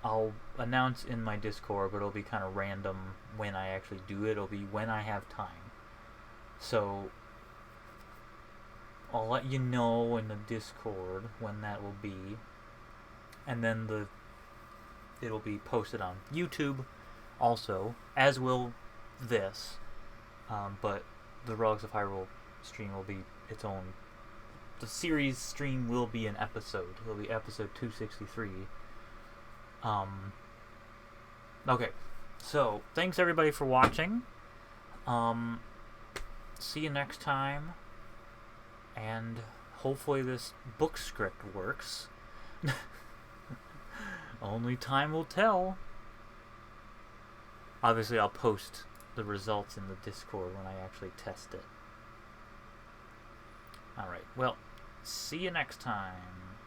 I'll announce in my Discord, but it'll be kind of random when I actually do it. It'll be when I have time. So I'll let you know in the Discord when that will be, and then it'll be posted on YouTube also, as will this, but the Relics of Hyrule stream will be its own. The series stream will be an episode. It'll be episode 263. Okay, so thanks everybody for watching. See you next time. And hopefully this book script works. Only time will tell. Obviously, I'll post the results in the Discord when I actually test it. Alright, well, see you next time.